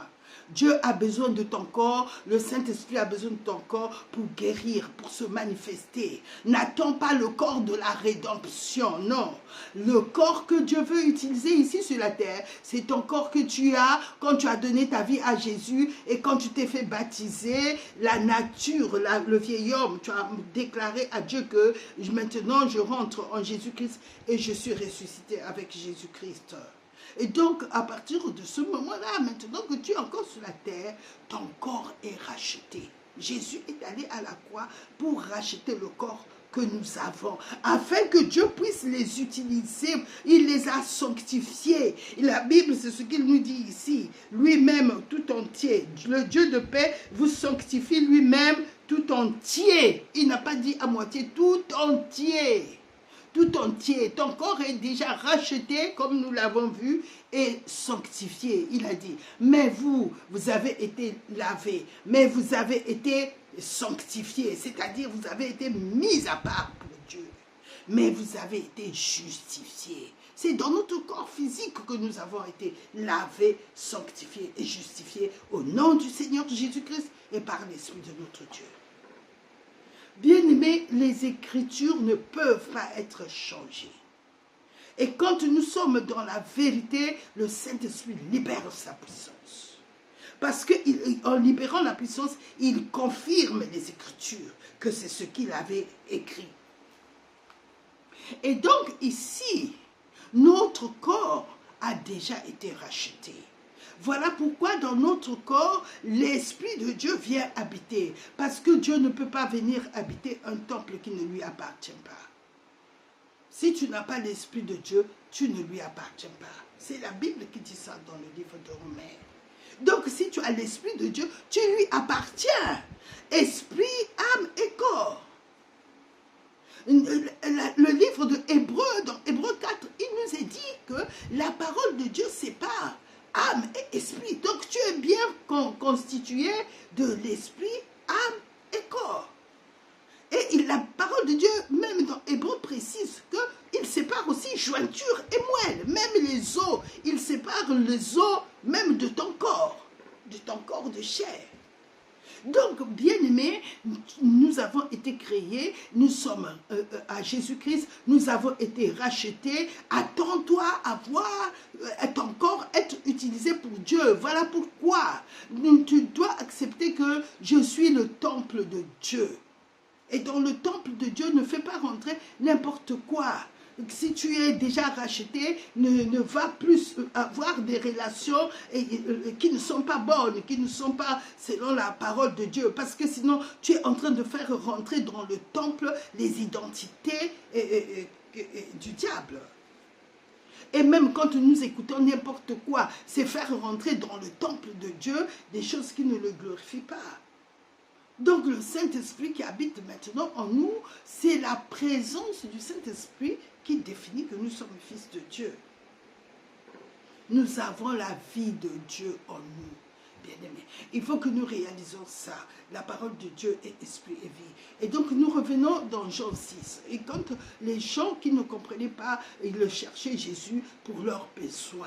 Dieu a besoin de ton corps, le Saint-Esprit a besoin de ton corps pour guérir, pour se manifester. N'attends pas le corps de la rédemption, non. Le corps que Dieu veut utiliser ici sur la terre, c'est ton corps que tu as quand tu as donné ta vie à Jésus et quand tu t'es fait baptiser, la nature, le vieil homme, tu as déclaré à Dieu que maintenant je rentre en Jésus-Christ et je suis ressuscité avec Jésus-Christ. Et donc, à partir de ce moment-là, maintenant que tu es encore sur la terre, ton corps est racheté. Jésus est allé à la croix pour racheter le corps que nous avons, afin que Dieu puisse les utiliser. Il les a sanctifiés. Et la Bible, c'est ce qu'il nous dit ici. Lui-même tout entier, le Dieu de paix vous sanctifie lui-même tout entier. Il n'a pas dit à moitié, tout entier. Tout entier, ton corps est déjà racheté, comme nous l'avons vu, et sanctifié. Il a dit, mais vous avez été lavés, mais vous avez été sanctifiés, c'est-à-dire vous avez été mis à part pour Dieu, mais vous avez été justifiés. C'est dans notre corps physique que nous avons été lavés, sanctifiés et justifiés au nom du Seigneur Jésus-Christ et par l'Esprit de notre Dieu. Bien-aimés, les Écritures ne peuvent pas être changées. Et quand nous sommes dans la vérité, le Saint-Esprit libère sa puissance. Parce qu'en libérant la puissance, il confirme les Écritures, que c'est ce qu'il avait écrit. Et donc ici, notre corps a déjà été racheté. Voilà pourquoi dans notre corps, l'Esprit de Dieu vient habiter. Parce que Dieu ne peut pas venir habiter un temple qui ne lui appartient pas. Si tu n'as pas l'Esprit de Dieu, tu ne lui appartiens pas. C'est la Bible qui dit ça dans le livre de Romains. Donc si tu as l'Esprit de Dieu, tu lui appartiens. Esprit, âme et corps. Le livre de Hébreu, dans Hébreu 4, il nous est dit que la parole de Dieu sépare âme et esprit. Donc tu es bien constitué de l'esprit, âme et corps. Et la parole de Dieu, même dans Hébreu, précise qu'il sépare aussi jointure et moelle. Même les os, il sépare les os même de ton corps de chair. Donc, bien-aimés, nous avons été créés, nous sommes à Jésus-Christ, nous avons été rachetés. Attends-toi à voir ton corps être utilisé pour Dieu. Voilà pourquoi tu dois accepter que je suis le temple de Dieu. Et dans le temple de Dieu, ne fais pas rentrer n'importe quoi. si tu es déjà racheté, ne va plus avoir des relations qui ne sont pas bonnes, qui ne sont pas selon la parole de Dieu. Parce que sinon, tu es en train de faire rentrer dans le temple les identités du diable. Et même quand nous écoutons n'importe quoi, c'est faire rentrer dans le temple de Dieu des choses qui ne le glorifient pas. Donc le Saint-Esprit qui habite maintenant en nous, c'est la présence du Saint-Esprit qui définit que nous sommes fils de Dieu. Nous avons la vie de Dieu en nous, bien-aimés. Il faut que nous réalisons ça. La parole de Dieu est esprit et vie. Et donc nous revenons dans Jean 6. Et quand les gens qui ne comprenaient pas, ils cherchaient Jésus pour leurs besoins.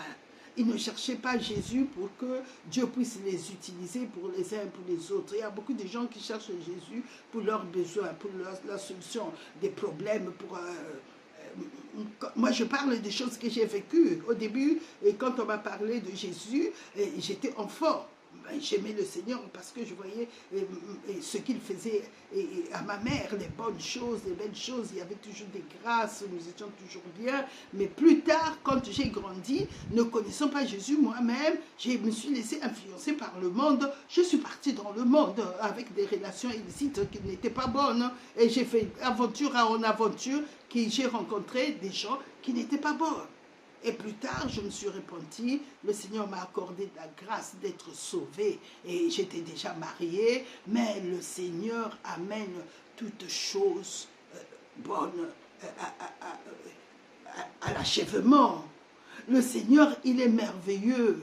Ils ne cherchaient pas Jésus pour que Dieu puisse les utiliser pour les uns et pour les autres. Il y a beaucoup de gens qui cherchent Jésus pour leurs besoins, pour la solution des problèmes. Moi, je parle des choses que j'ai vécues. Au début, quand on m'a parlé de Jésus, j'étais enfant. J'aimais le Seigneur parce que je voyais ce qu'il faisait à ma mère, les bonnes choses, les belles choses. Il y avait toujours des grâces, nous étions toujours bien. Mais plus tard, quand j'ai grandi, ne connaissant pas Jésus moi-même, je me suis laissé influencer par le monde. Je suis partie dans le monde avec des relations illicites qui n'étaient pas bonnes. Et j'ai fait aventure en aventure, j'ai rencontré des gens qui n'étaient pas bons. Et plus tard, je me suis repentie, le Seigneur m'a accordé la grâce d'être sauvée. Et j'étais déjà mariée, mais le Seigneur amène toutes choses bonnes à l'achèvement. Le Seigneur, il est merveilleux.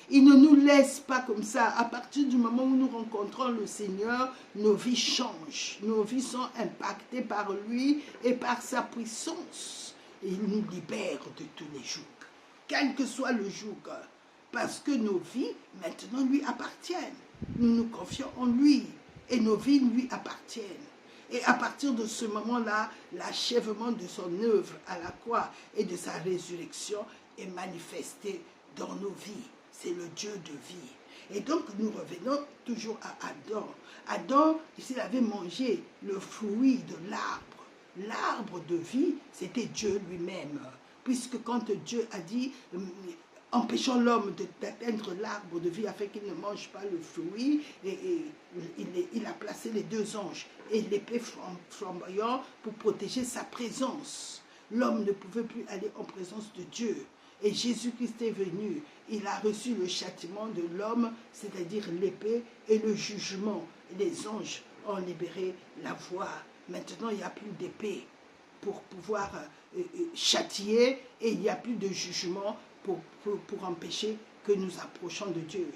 Il ne nous laisse pas comme ça. À partir du moment où nous rencontrons le Seigneur, nos vies changent. Nos vies sont impactées par lui et par sa puissance. Et il nous libère de tous les jougs, quel que soit le joug, parce que nos vies maintenant lui appartiennent. Nous nous confions en lui et nos vies lui appartiennent. Et à partir de ce moment-là, l'achèvement de son œuvre à la croix et de sa résurrection est manifesté dans nos vies. C'est le Dieu de vie. Et donc nous revenons toujours à Adam. Adam, s'il avait mangé le fruit de l'arbre, l'arbre de vie, c'était Dieu lui-même. Puisque quand Dieu a dit, empêchons l'homme d'atteindre l'arbre de vie afin qu'il ne mange pas le fruit, il a placé les deux anges et l'épée flamboyant pour protéger sa présence. L'homme ne pouvait plus aller en présence de Dieu. Et Jésus-Christ est venu. Il a reçu le châtiment de l'homme, c'est-à-dire l'épée et le jugement. Les anges ont libéré la voie. Maintenant, il n'y a plus d'épée pour pouvoir châtier et il n'y a plus de jugement pour empêcher que nous approchions de Dieu.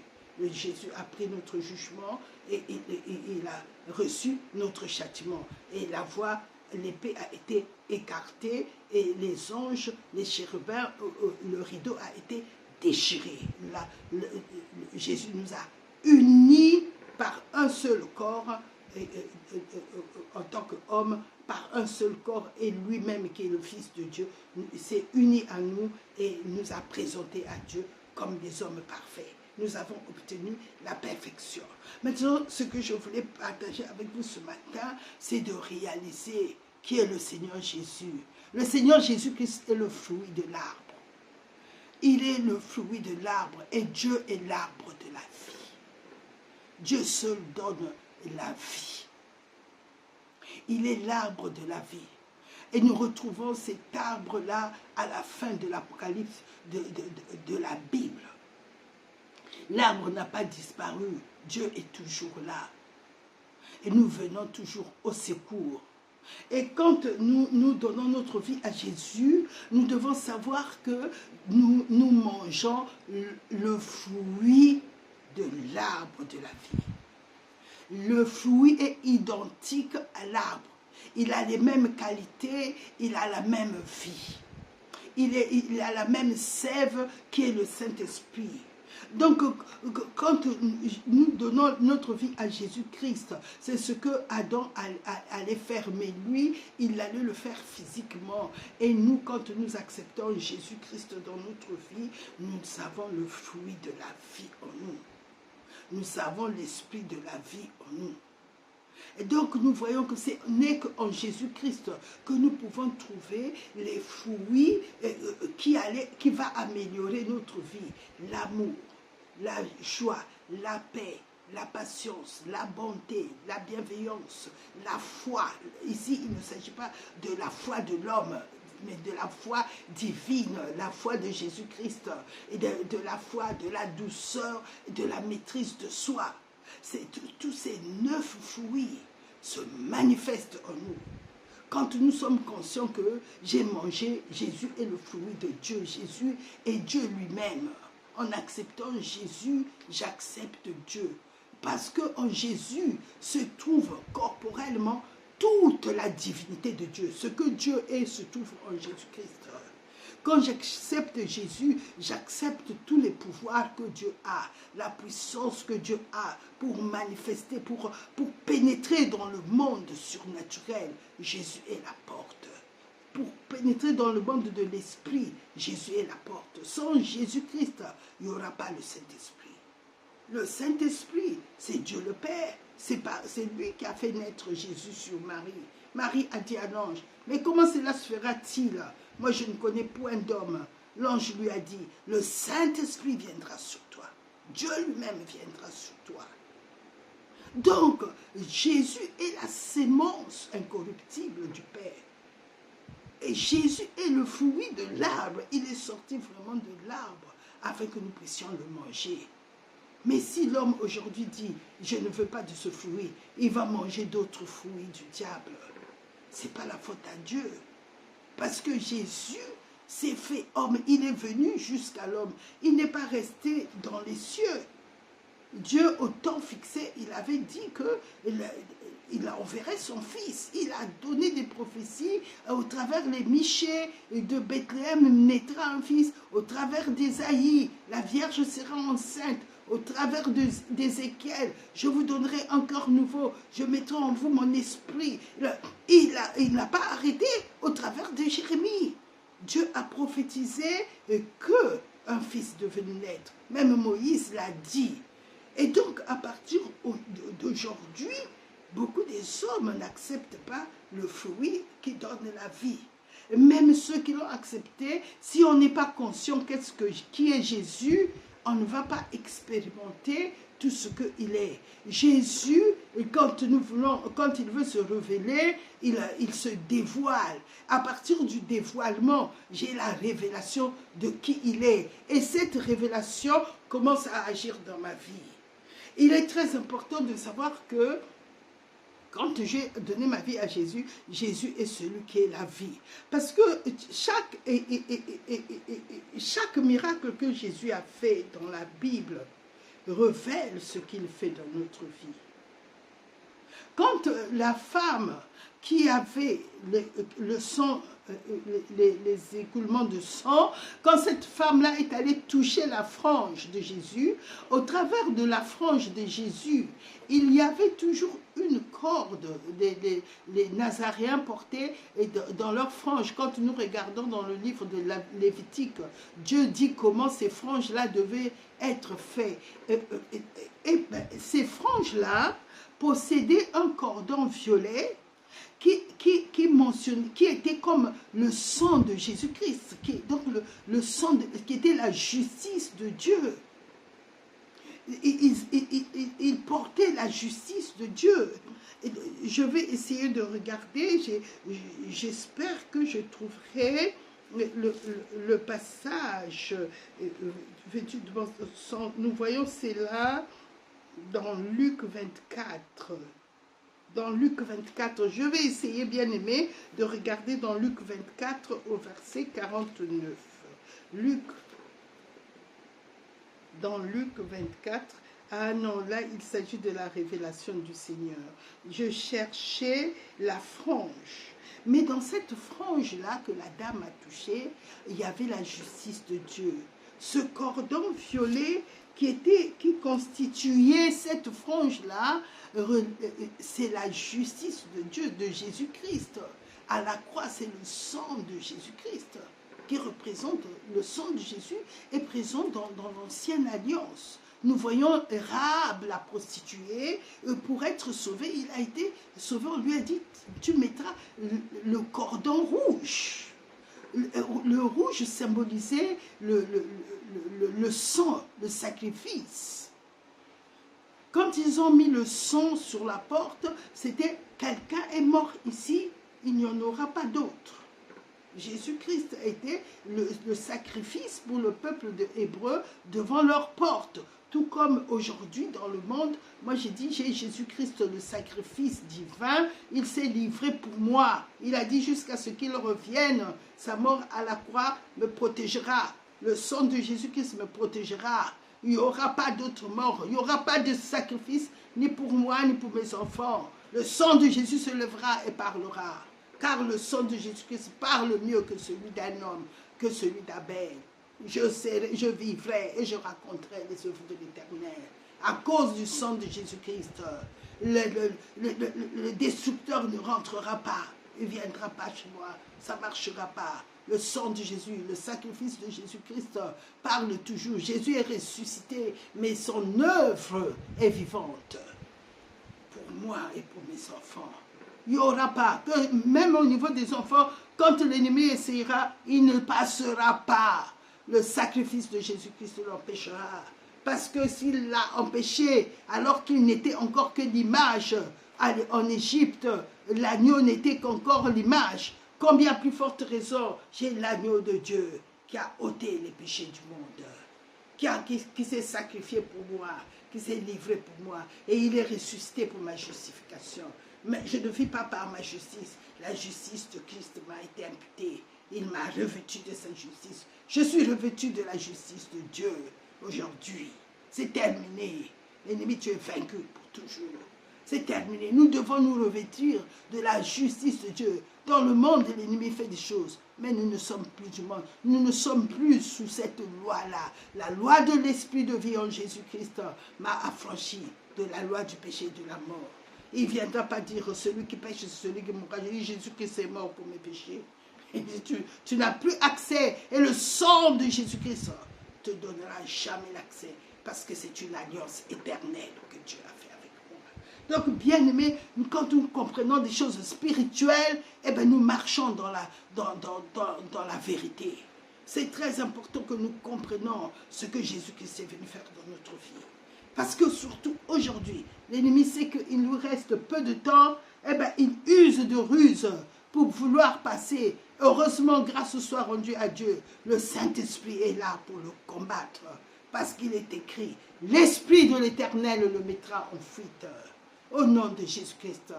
Jésus a pris notre jugement et il a reçu notre châtiment. Et la voie, l'épée a été écartée et les anges, les chérubins, le rideau a été déchiré. Jésus nous a unis par un seul corps en tant qu'homme, par un seul corps, et lui-même qui est le Fils de Dieu s'est uni à nous et nous a présentés à Dieu comme des hommes parfaits. Nous avons obtenu la perfection. Maintenant, ce que je voulais partager avec vous ce matin, c'est de réaliser qui est le Seigneur Jésus. Le Seigneur Jésus-Christ est le fruit de l'arbre. Il est le fruit de l'arbre et Dieu est l'arbre de la vie. Dieu seul donne la vie. Il est l'arbre de la vie. Et nous retrouvons cet arbre-là à la fin de l'Apocalypse de la Bible. L'arbre n'a pas disparu. Dieu est toujours là. Et nous venons toujours au secours. Et quand nous donnons notre vie à Jésus, nous devons savoir que nous mangeons le fruit de l'arbre de la vie. Le fruit est identique à l'arbre. Il a les mêmes qualités, il a la même vie. Il a la même sève qui est le Saint-Esprit. Donc, quand nous donnons notre vie à Jésus-Christ, c'est ce que Adam allait faire, mais lui, il allait le faire physiquement. Et nous, quand nous acceptons Jésus-Christ dans notre vie, nous avons le fruit de la vie en nous. Nous avons l'esprit de la vie en nous. Et donc nous voyons que ce n'est qu'en Jésus-Christ que nous pouvons trouver les fruits qui va améliorer notre vie. L'amour, la joie, la paix, la patience, la bonté, la bienveillance, la foi. Ici, il ne s'agit pas de la foi de l'homme, mais de la foi divine, la foi de Jésus-Christ, et de la foi, de la douceur, de la maîtrise de soi. Tous ces 9 fruits se manifestent en nous. Quand nous sommes conscients que j'ai mangé, Jésus est le fruit de Dieu, Jésus est Dieu lui-même. En acceptant Jésus, j'accepte Dieu. Parce qu'en Jésus se trouve corporellement toute la divinité de Dieu. Ce que Dieu est se trouve en Jésus-Christ. Quand j'accepte Jésus, j'accepte tous les pouvoirs que Dieu a, la puissance que Dieu a pour manifester, pour pénétrer dans le monde surnaturel. Jésus est la porte. Pour pénétrer dans le monde de l'esprit, Jésus est la porte. Sans Jésus-Christ, il n'y aura pas le Saint-Esprit. Le Saint-Esprit, c'est Dieu le Père. C'est lui qui a fait naître Jésus sur Marie. Marie a dit à l'ange, mais comment cela se fera-t-il? Moi, je ne connais point d'homme. L'ange lui a dit, le Saint-Esprit viendra sur toi. Dieu lui-même viendra sur toi. Donc, Jésus est la sémence incorruptible du Père. Et Jésus est le fruit de l'arbre. Il est sorti vraiment de l'arbre afin que nous puissions le manger. Mais si l'homme aujourd'hui dit, je ne veux pas de ce fruit, il va manger d'autres fruits du diable. Ce n'est pas la faute à Dieu. Parce que Jésus s'est fait homme. Il est venu jusqu'à l'homme. Il n'est pas resté dans les cieux. Dieu, au temps fixé, il avait dit qu'il enverrait son fils. Il a donné des prophéties au travers les Michée de Bethléem naîtra un fils. Au travers d'Ésaïe, la Vierge sera enceinte. Au travers d'Ézéchiel, je vous donnerai encore nouveau, je mettrai en vous mon esprit. Il n'a pas arrêté au travers de Jérémie. Dieu a prophétisé qu'un fils devait naître. Même Moïse l'a dit. Et donc, à partir d'aujourd'hui, beaucoup des hommes n'acceptent pas le fruit qui donne la vie. Même ceux qui l'ont accepté, si on n'est pas conscient qui est Jésus, on ne va pas expérimenter tout ce qu'il est. Jésus, quand il veut se révéler, il se dévoile. À partir du dévoilement, j'ai la révélation de qui il est. Et cette révélation commence à agir dans ma vie. Il est très important de savoir que quand j'ai donné ma vie à Jésus, Jésus est celui qui est la vie. Parce que chaque miracle que Jésus a fait dans la Bible révèle ce qu'il fait dans notre vie. Quand la femme qui avait le sang, les écoulements de sang, quand cette femme-là est allée toucher la frange de Jésus, au travers de la frange de Jésus, il y avait toujours une corde, les Nazaréens portaient dans leur frange. Quand nous regardons dans le livre de Lévitique, Dieu dit comment ces franges-là devaient être faites. Et ces franges-là possédaient un cordon violet qui était comme le sang de Jésus-Christ, donc le sang qui était la justice de Dieu. Il portait la justice de Dieu. Je vais essayer de regarder, j'espère que je trouverai le passage. Nous voyons cela dans Luc 24. Dans Luc 24, je vais essayer, bien aimé, de regarder dans Luc 24 au verset 49. Dans Luc 24, ah non, là il s'agit de la révélation du Seigneur. Je cherchais la frange. Mais dans cette frange-là que la dame a touchée, il y avait la justice de Dieu. Ce cordon violet qui constituait cette frange-là, c'est la justice de Dieu, de Jésus-Christ. À la croix, c'est le sang de Jésus-Christ qui représente le sang de Jésus est présent dans l'ancienne alliance. Nous voyons Rahab, la prostituée, pour être sauvée, il a été sauvé, on lui a dit, tu mettras le cordon rouge. Le rouge symbolisait le sang, le sacrifice. Quand ils ont mis le sang sur la porte, c'était quelqu'un est mort ici, il n'y en aura pas d'autre. Jésus-Christ a été le sacrifice pour le peuple hébreu devant leur porte. Tout comme aujourd'hui dans le monde, moi j'ai dit, j'ai Jésus-Christ le sacrifice divin, il s'est livré pour moi. Il a dit jusqu'à ce qu'il revienne, sa mort à la croix me protégera. Le sang de Jésus-Christ me protégera. Il n'y aura pas d'autre mort, il n'y aura pas de sacrifice, ni pour moi, ni pour mes enfants. Le sang de Jésus se lèvera et parlera. Car le sang de Jésus-Christ parle mieux que celui d'un homme, que celui d'Abel. Je vivrai et je raconterai les œuvres de l'Éternel. À cause du sang de Jésus-Christ, le destructeur ne rentrera pas. Il ne viendra pas chez moi. Ça ne marchera pas. Le sang de Jésus, le sacrifice de Jésus-Christ parle toujours. Jésus est ressuscité, mais son œuvre est vivante. Pour moi et pour mes enfants. Il n'y aura pas, même au niveau des enfants, quand l'ennemi essayera, il ne passera pas. Le sacrifice de Jésus-Christ l'empêchera. Parce que s'il l'a empêché, alors qu'il n'était encore que l'image, en Égypte, l'agneau n'était qu'encore l'image. Combien plus forte raison, j'ai l'agneau de Dieu qui a ôté les péchés du monde, qui s'est sacrifié pour moi, qui s'est livré pour moi, et il est ressuscité pour ma justification. Mais je ne vis pas par ma justice. La justice de Christ m'a été imputée. Il m'a revêtu de sa justice. Je suis revêtu de la justice de Dieu aujourd'hui. C'est terminé. L'ennemi, tu es vaincu pour toujours. C'est terminé. Nous devons nous revêtir de la justice de Dieu. Dans le monde, l'ennemi fait des choses. Mais nous ne sommes plus du monde. Nous ne sommes plus sous cette loi-là. La loi de l'esprit de vie en Jésus-Christ m'a affranchi de la loi du péché et de la mort. Il ne viendra pas dire celui qui pêche, c'est celui qui mourra. J'ai dit Jésus-Christ est mort pour mes péchés. Et tu n'as plus accès. Et le sang de Jésus-Christ te donnera jamais l'accès. Parce que c'est une alliance éternelle que Dieu a fait avec moi. Donc, bien aimé, quand nous comprenons des choses spirituelles, eh bien, nous marchons dans la vérité. C'est très important que nous comprenions ce que Jésus-Christ est venu faire dans notre vie. Parce que surtout aujourd'hui, l'ennemi sait qu'il nous reste peu de temps, eh bien, il use de ruses pour vouloir passer. Heureusement, grâce soit rendue à Dieu, le Saint-Esprit est là pour le combattre. Parce qu'il est écrit, l'Esprit de l'Éternel le mettra en fuite. Au nom de Jésus-Christ.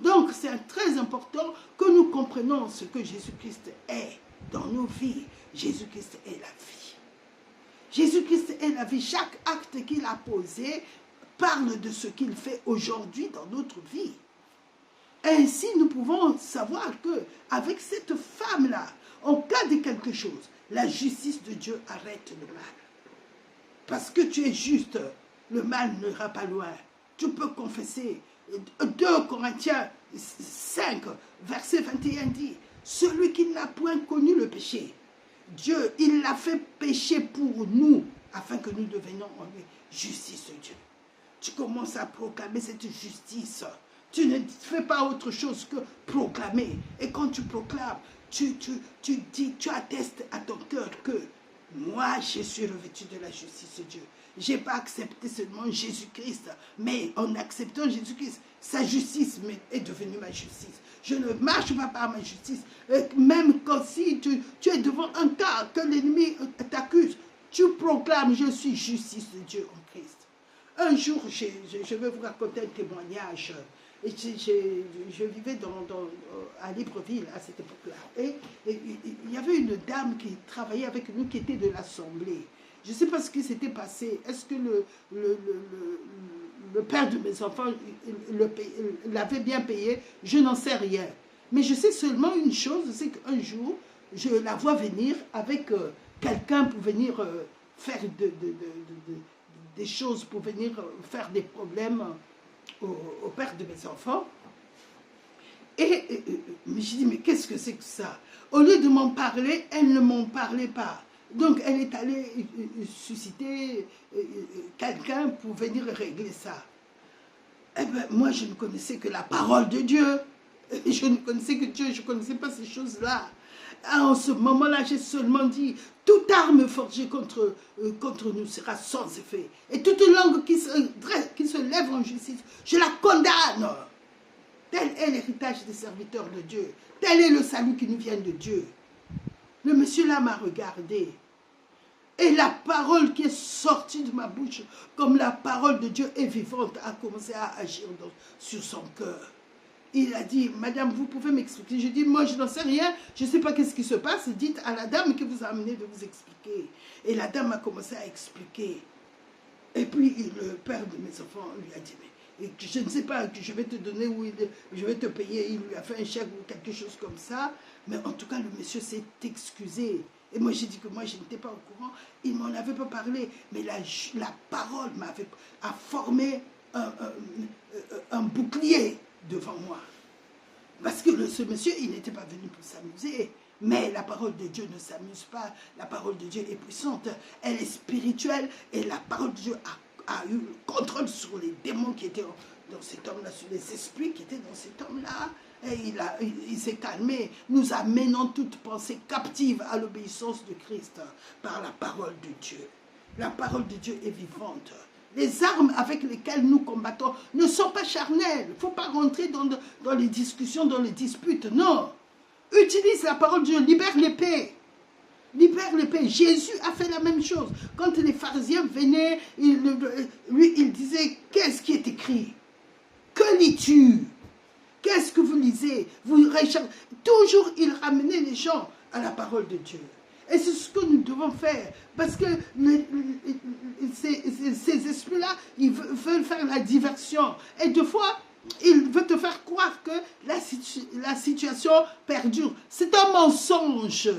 Donc, c'est très important que nous comprenions ce que Jésus-Christ est dans nos vies. Jésus-Christ est la vie. Jésus-Christ est la vie. Chaque acte qu'il a posé parle de ce qu'il fait aujourd'hui dans notre vie. Ainsi, nous pouvons savoir que avec cette femme-là, en cas de quelque chose, la justice de Dieu arrête le mal. Parce que tu es juste, le mal n'ira pas loin. Tu peux confesser. 2 Corinthiens 5, verset 21 dit, celui qui n'a point connu le péché, Dieu, il l'a fait pécher pour nous, afin que nous devenions en lui justice de Dieu. Tu commences à proclamer cette justice. Tu ne fais pas autre chose que proclamer. Et quand tu proclames, tu dis, tu attestes à ton cœur que moi, je suis revêtu de la justice de Dieu. Je n'ai pas accepté seulement Jésus-Christ, mais en acceptant Jésus-Christ, sa justice est devenue ma justice. Je ne marche pas par ma justice. Même quand si tu es devant un cas que l'ennemi t'accuse, tu proclames, je suis justice de Dieu en Christ. Un jour, je vais vous raconter un témoignage. Et je vivais à Libreville à cette époque-là. Et il y avait une dame qui travaillait avec nous, qui était de l'Assemblée. Je ne sais pas ce qui s'était passé. Est-ce que le père de mes enfants l'avait bien payé? Je n'en sais rien. Mais je sais seulement une chose, c'est qu'un jour, je la vois venir avec quelqu'un pour venir faire des choses, pour venir faire des problèmes au père de mes enfants. Et je dis, mais qu'est-ce que c'est que ça? Au lieu de m'en parler, elle ne m'en parlait pas. Donc, elle est allée susciter quelqu'un pour venir régler ça. Eh bien, moi, je ne connaissais que la parole de Dieu. Je ne connaissais que Dieu, je ne connaissais pas ces choses-là. En ce moment-là, j'ai seulement dit, toute arme forgée contre nous sera sans effet. Et toute langue qui se lève en justice, je la condamne. Tel est l'héritage des serviteurs de Dieu. Tel est le salut qui nous vient de Dieu. Le monsieur là m'a regardé. Et la parole qui est sortie de ma bouche, comme la parole de Dieu est vivante, a commencé à agir sur son cœur. Il a dit, madame, vous pouvez m'expliquer? Je dis, moi, je n'en sais rien, je ne sais pas qu'est-ce qui se passe. Dites à la dame qui vous a amené de vous expliquer. Et la dame a commencé à expliquer. Et puis, le père de mes enfants lui a dit, mais je ne sais pas, je vais te donner, je vais te payer. Il lui a fait un chèque ou quelque chose comme ça. Mais en tout cas, le monsieur s'est excusé. Et moi, j'ai dit que moi, je n'étais pas au courant. Il ne m'en avait pas parlé. Mais la parole a formé un bouclier devant moi. Parce que ce monsieur, il n'était pas venu pour s'amuser. Mais la parole de Dieu ne s'amuse pas. La parole de Dieu est puissante. Elle est spirituelle. Et la parole de Dieu a eu le contrôle sur les démons qui étaient dans cet homme-là, sur les esprits qui étaient dans cet homme-là. Et il s'est calmé. Nous amenons toute pensée captive à l'obéissance de Christ par la parole de Dieu. La parole de Dieu est vivante. Les armes avec lesquelles nous combattons ne sont pas charnelles. Il ne faut pas rentrer dans les discussions, dans les disputes. Non. Utilise la parole de Dieu. Libère l'épée. Libère l'épée. Jésus a fait la même chose. Quand les pharisiens venaient, lui, il disait, qu'est-ce qui est écrit? Que lis-tu? Qu'est-ce que vous lisez? Toujours, il ramenait les gens à la parole de Dieu. Et c'est ce que nous devons faire. Parce que ces esprits-là, ils veulent faire la diversion. Et deux fois, ils veulent te faire croire que la situation perdure. C'est un mensonge.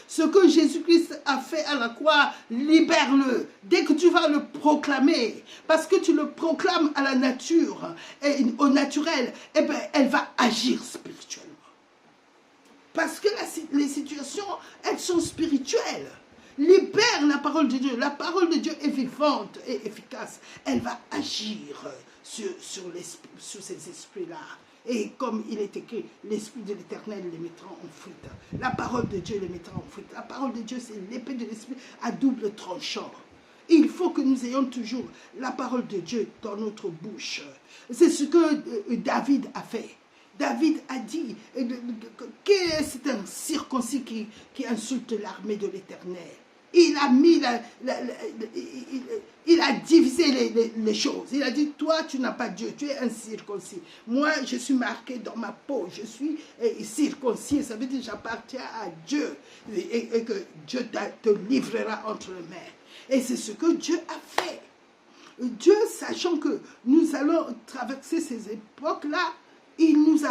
Ce que Jésus-Christ a fait à la croix, libère-le. Dès que tu vas le proclamer, parce que tu le proclames à la nature, et au naturel, eh bien, elle va agir spirituellement. Parce que les situations, elles sont spirituelles. Libère la parole de Dieu. La parole de Dieu est vivante et efficace. Elle va agir sur ces esprits-là. Et comme il est écrit, l'esprit de l'Éternel les mettra en fuite. La parole de Dieu les mettra en fuite. La parole de Dieu, c'est l'épée de l'esprit à double tranchant. Il faut que nous ayons toujours la parole de Dieu dans notre bouche. C'est ce que David a fait. David a dit que c'est un circoncis qui insulte l'armée de l'Éternel. Il a mis il a divisé les choses. Il a dit, toi, tu n'as pas Dieu, tu es un circoncis. Moi, je suis marqué dans ma peau, je suis circoncis. Ça veut dire que j'appartiens à Dieu et que Dieu te livrera entre les mains. Et c'est ce que Dieu a fait. Dieu, sachant que nous allons traverser ces époques-là, il nous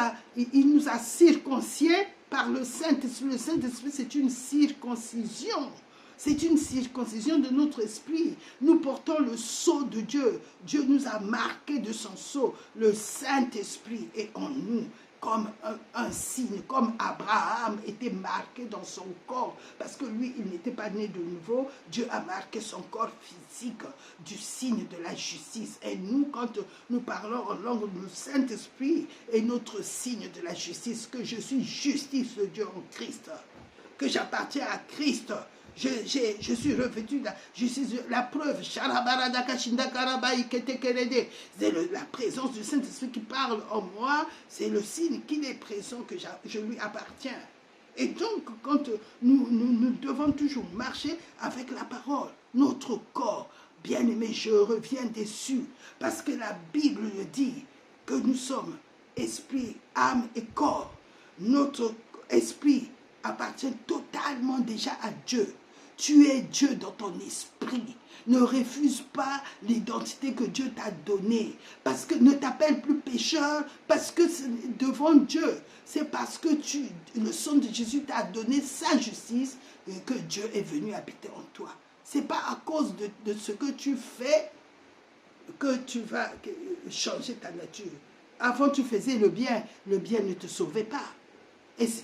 a circonciés par le Saint-Esprit. Le Saint-Esprit, c'est une circoncision. C'est une circoncision de notre esprit. Nous portons le sceau de Dieu. Dieu nous a marqué de son sceau. Le Saint-Esprit est en nous comme un signe, comme Abraham était marqué dans son corps, parce que lui, il n'était pas né de nouveau. Dieu a marqué son corps physique du signe de la justice. Et nous, quand nous parlons en langue, le Saint-Esprit est notre signe de la justice, que je suis justice de Dieu en Christ, que j'appartiens à Christ. Je suis revêtu de la justice, la preuve. C'est la présence du Saint-Esprit qui parle en moi. C'est le signe qu'il est présent, que je lui appartiens. Et donc, quand nous devons toujours marcher avec la parole, notre corps, bien-aimé, je reviens dessus, parce que la Bible le dit, que nous sommes esprit, âme et corps. Notre esprit appartient totalement déjà à Dieu. Tu es Dieu dans ton esprit. Ne refuse pas l'identité que Dieu t'a donnée. Parce que ne t'appelle plus pécheur, parce que devant Dieu, c'est parce que le sang de Jésus t'a donné sa justice que Dieu est venu habiter en toi. Ce n'est pas à cause de ce que tu fais que tu vas changer ta nature. Avant, tu faisais le bien ne te sauvait pas. Et ce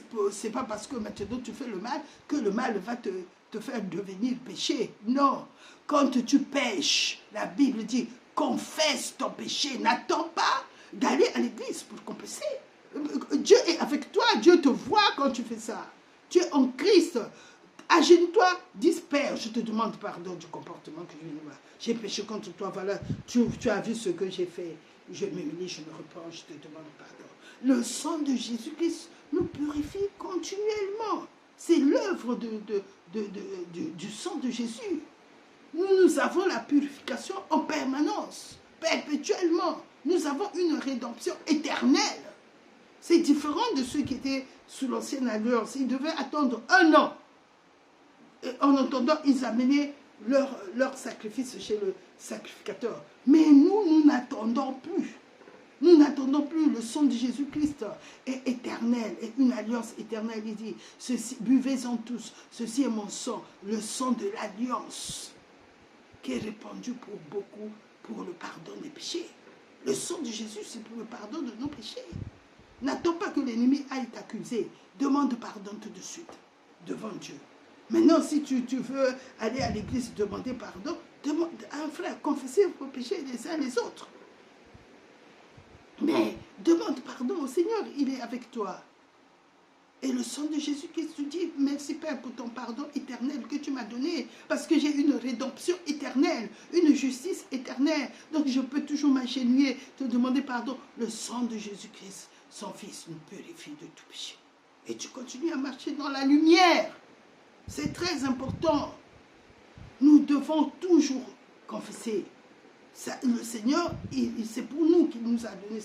n'est pas parce que maintenant tu fais le mal que le mal va te te faire devenir péché. Non. Quand tu pêches, la Bible dit, confesse ton péché. N'attends pas d'aller à l'église pour confesser. Dieu est avec toi, Dieu te voit quand tu fais ça. Tu es en Christ. Agenouille-toi, dis Père, je te demande pardon du comportement que je viens de voir. J'ai péché contre toi, voilà, tu as vu ce que j'ai fait. Je m'humilie, je me repens, je te demande pardon. Le sang de Jésus-Christ nous purifie continuellement. C'est l'œuvre du sang de Jésus. Nous avons la purification en permanence, perpétuellement. Nous avons une rédemption éternelle. C'est différent de ceux qui étaient sous l'ancienne alliance. Ils devaient attendre 1 an. Et en attendant, ils amenaient leur sacrifice chez le sacrificateur. Mais nous n'attendons plus. Nous n'attendons plus. Le sang de Jésus-Christ est éternel, est une alliance éternelle. Il dit, buvez-en tous, ceci est mon sang, le sang de l'alliance, qui est répandu pour beaucoup, pour le pardon des péchés. Le sang de Jésus, c'est pour le pardon de nos péchés. N'attends pas que l'ennemi aille t'accuser. Demande pardon tout de suite, devant Dieu. Maintenant, si tu veux aller à l'église demander pardon, demande à un frère, confesser vos péchés les uns les autres. Mais demande pardon au Seigneur, il est avec toi. Et le sang de Jésus-Christ te dit, merci Père pour ton pardon éternel que tu m'as donné, parce que j'ai une rédemption éternelle, une justice éternelle. Donc je peux toujours m'agenouiller, te demander pardon. Le sang de Jésus-Christ, son Fils, nous purifie de tout péché. Et tu continues à marcher dans la lumière. C'est très important. Nous devons toujours confesser. Ça, le Seigneur, c'est pour nous qu'il nous a donné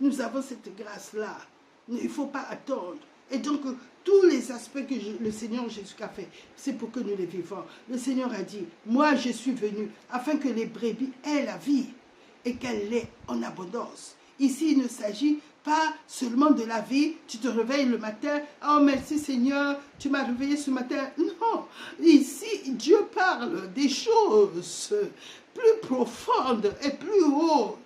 nous avons cette grâce-là. Il ne faut pas attendre. Et donc, tous les aspects que le Seigneur Jésus a fait, c'est pour que nous les vivons. Le Seigneur a dit, moi je suis venu afin que les brebis aient la vie et qu'elle l'ait en abondance. Ici, il ne s'agit pas seulement de la vie, tu te réveilles le matin, oh merci Seigneur, tu m'as réveillé ce matin. Non, ici, Dieu parle des choses plus profondes et plus hautes,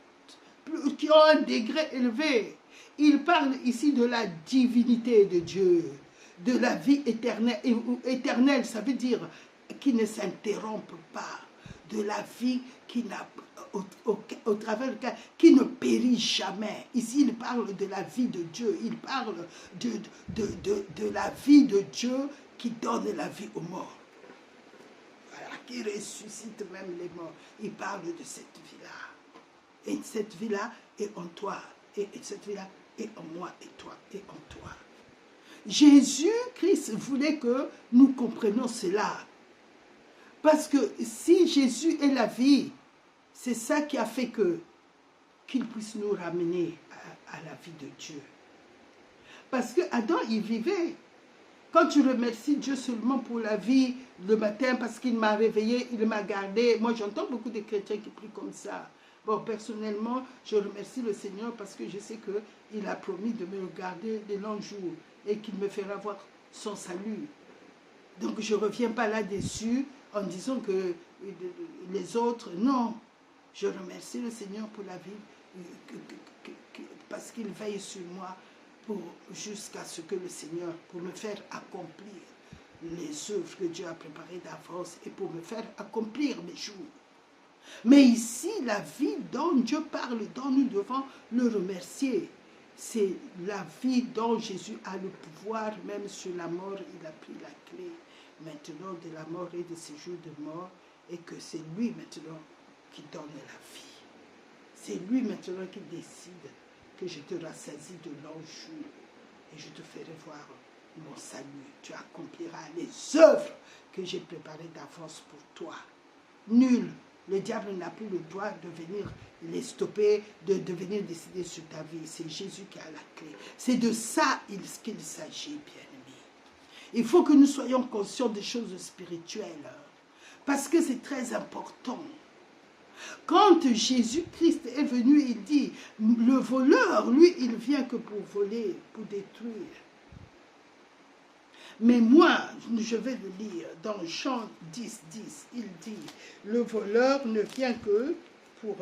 qui ont un degré élevé. Il parle ici de la divinité de Dieu, de la vie éternelle. Et éternelle, ça veut dire qui ne s'interrompt pas, de la vie qui n'a au travers lequel, qui ne périt jamais. Ici, il parle de la vie de Dieu. Il parle de la vie de Dieu qui donne la vie aux morts. Voilà, qui ressuscite même les morts. Il parle de cette vie-là. Et cette vie-là est en toi. Et cette vie-là est en moi et toi et en toi. Jésus-Christ voulait que nous comprenions cela. Parce que si Jésus est la vie, c'est ça qui a fait qu'il puisse nous ramener à la vie de Dieu. Parce que Adam, il vivait. Quand tu remercies Dieu seulement pour la vie le matin, parce qu'il m'a réveillé, il m'a gardé. Moi, j'entends beaucoup de chrétiens qui prient comme ça. Bon, personnellement, je remercie le Seigneur parce que je sais qu'il a promis de me garder les longs jours et qu'il me fera voir son salut. Donc, je ne reviens pas là-dessus en disant que les autres, non. Je remercie le Seigneur pour la vie, parce qu'il veille sur moi jusqu'à ce que le Seigneur, pour me faire accomplir les œuvres que Dieu a préparées d'avance et pour me faire accomplir mes jours. Mais ici, la vie dont Dieu parle, dont nous devons le remercier, c'est la vie dont Jésus a le pouvoir, même sur la mort, il a pris la clé maintenant de la mort et de ses jours de mort, et que c'est lui maintenant qui donne la vie. C'est lui maintenant qui décide que je te rassasie de longs jours et je te ferai voir mon salut. Tu accompliras les œuvres que j'ai préparées d'avance pour toi. Nul, le diable n'a plus le droit de venir les stopper, de venir décider sur ta vie. C'est Jésus qui a la clé. C'est de ça qu'il s'agit, bien-aimé. Il faut que nous soyons conscients des choses spirituelles, parce que c'est très important. Quand Jésus-Christ est venu, il dit, le voleur, lui, il vient que pour voler, pour détruire. Mais moi, je vais le lire dans Jean 10, 10, il dit, le voleur ne vient que pour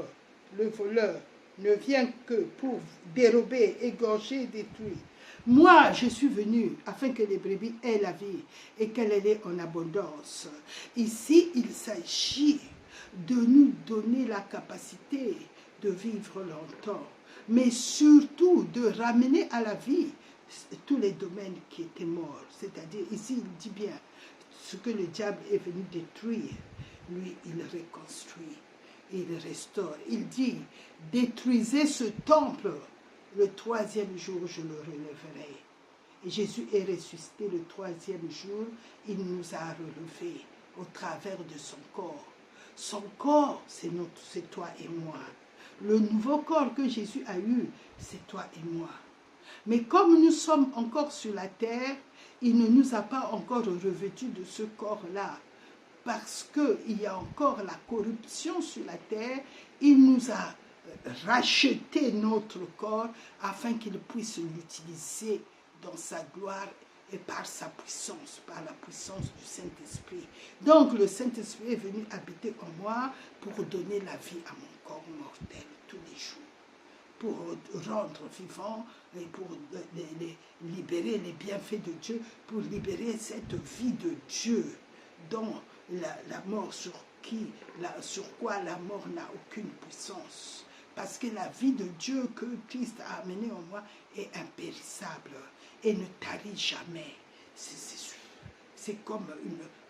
dérober, égorger, détruire. Moi, je suis venu afin que les brebis aient la vie et qu'elle ait en abondance. Ici, il s'agit de nous donner la capacité de vivre longtemps, mais surtout de ramener à la vie tous les domaines qui étaient morts. C'est-à-dire, ici, il dit bien, ce que le diable est venu détruire, lui, il reconstruit, il restaure. Il dit, détruisez ce temple, le troisième jour, je le relèverai. Et Jésus est ressuscité le troisième jour, il nous a relevés au travers de son corps. Son corps, c'est toi et moi. Le nouveau corps que Jésus a eu, c'est toi et moi. Mais comme nous sommes encore sur la terre, il ne nous a pas encore revêtus de ce corps-là. Parce qu'il y a encore la corruption sur la terre, il nous a racheté notre corps afin qu'il puisse l'utiliser dans sa gloire et par sa puissance, par la puissance du Saint-Esprit. Donc le Saint-Esprit est venu habiter en moi pour donner la vie à mon corps mortel tous les jours, pour rendre vivant et pour libérer les bienfaits de Dieu, pour libérer cette vie de Dieu dont la mort sur quoi la mort n'a aucune puissance. Parce que la vie de Dieu que Christ a amenée en moi est impérissable et ne tarit jamais. C'est comme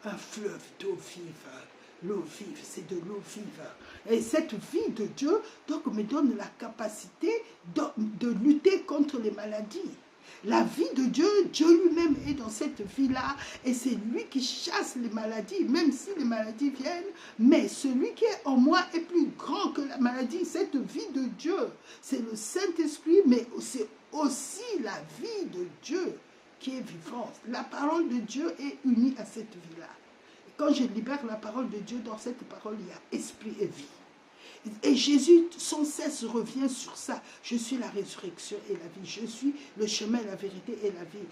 un fleuve d'eau vive. L'eau vive, c'est de l'eau vive. Et cette vie de Dieu donc me donne la capacité de lutter contre les maladies. La vie de Dieu, Dieu lui-même est dans cette vie-là et c'est lui qui chasse les maladies, même si les maladies viennent, mais celui qui est en moi est plus grand que la maladie. Cette vie de Dieu, c'est le Saint-Esprit, mais c'est aussi la vie de Dieu qui est vivante. La parole de Dieu est unie à cette vie-là. Quand je libère la parole de Dieu, dans cette parole, il y a esprit et vie. Et Jésus sans cesse revient sur ça. Je suis la résurrection et la vie. Je suis le chemin, la vérité et la vie.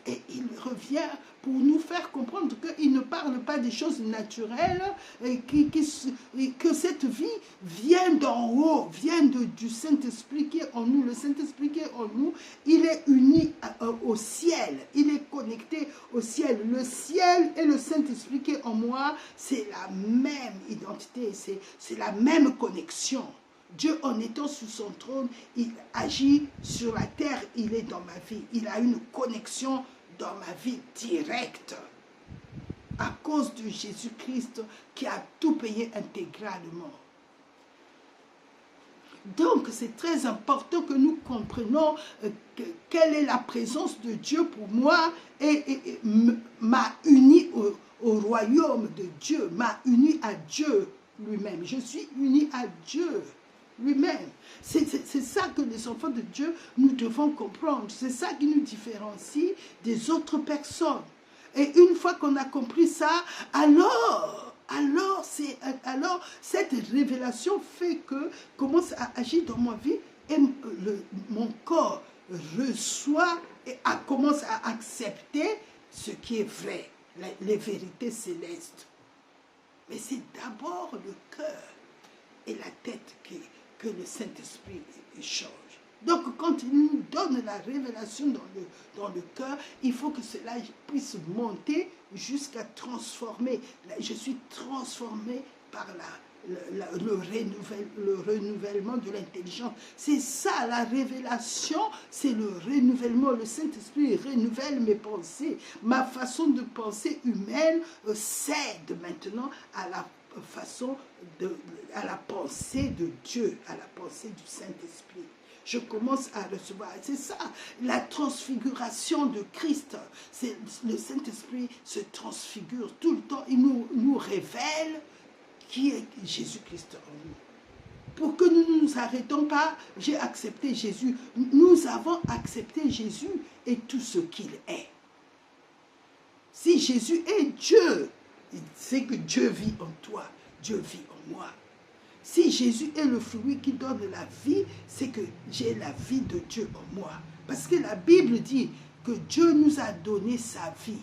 Et il revient pour nous faire comprendre qu'il ne parle pas des choses naturelles, et que cette vie vient d'en haut, vient du Saint-Esprit qui est en nous. Le Saint-Esprit qui est en nous, il est uni au ciel. Il est connecté au ciel. Le ciel et le Saint-Esprit qui est en moi, c'est la même identité, c'est la même connexion. Dieu, en étant sous son trône, il agit sur la terre, il est dans ma vie. Il a une connexion dans ma vie directe à cause de Jésus-Christ qui a tout payé intégralement. Donc, c'est très important que nous comprenions quelle est la présence de Dieu pour moi et m'a uni au royaume de Dieu, m'a uni à Dieu lui-même. Je suis uni à Dieu lui-même. C'est ça que les enfants de Dieu, nous devons comprendre. C'est ça qui nous différencie des autres personnes. Et une fois qu'on a compris ça, alors cette révélation fait que commence à agir dans ma vie et mon corps reçoit et commence à accepter ce qui est vrai, les vérités célestes. Mais c'est d'abord le cœur et la tête que le Saint-Esprit change. Donc, quand il nous donne la révélation dans le cœur, il faut que cela puisse monter jusqu'à transformer. Je suis transformé par le renouvellement de l'intelligence. C'est ça, la révélation, c'est le renouvellement. Le Saint-Esprit renouvelle mes pensées. Ma façon de penser humaine cède maintenant à la pensée de Dieu, à la pensée du Saint-Esprit. Je commence à recevoir. C'est ça, la transfiguration de Christ. Le Saint-Esprit se transfigure tout le temps. Il nous révèle qui est Jésus-Christ en nous. Pour que nous ne nous arrêtons pas, j'ai accepté Jésus. Nous avons accepté Jésus et tout ce qu'il est. Si Jésus est Dieu, c'est que Dieu vit en toi, Dieu vit en moi. Si Jésus est le fruit qui donne la vie, c'est que j'ai la vie de Dieu en moi. Parce que la Bible dit que Dieu nous a donné sa vie.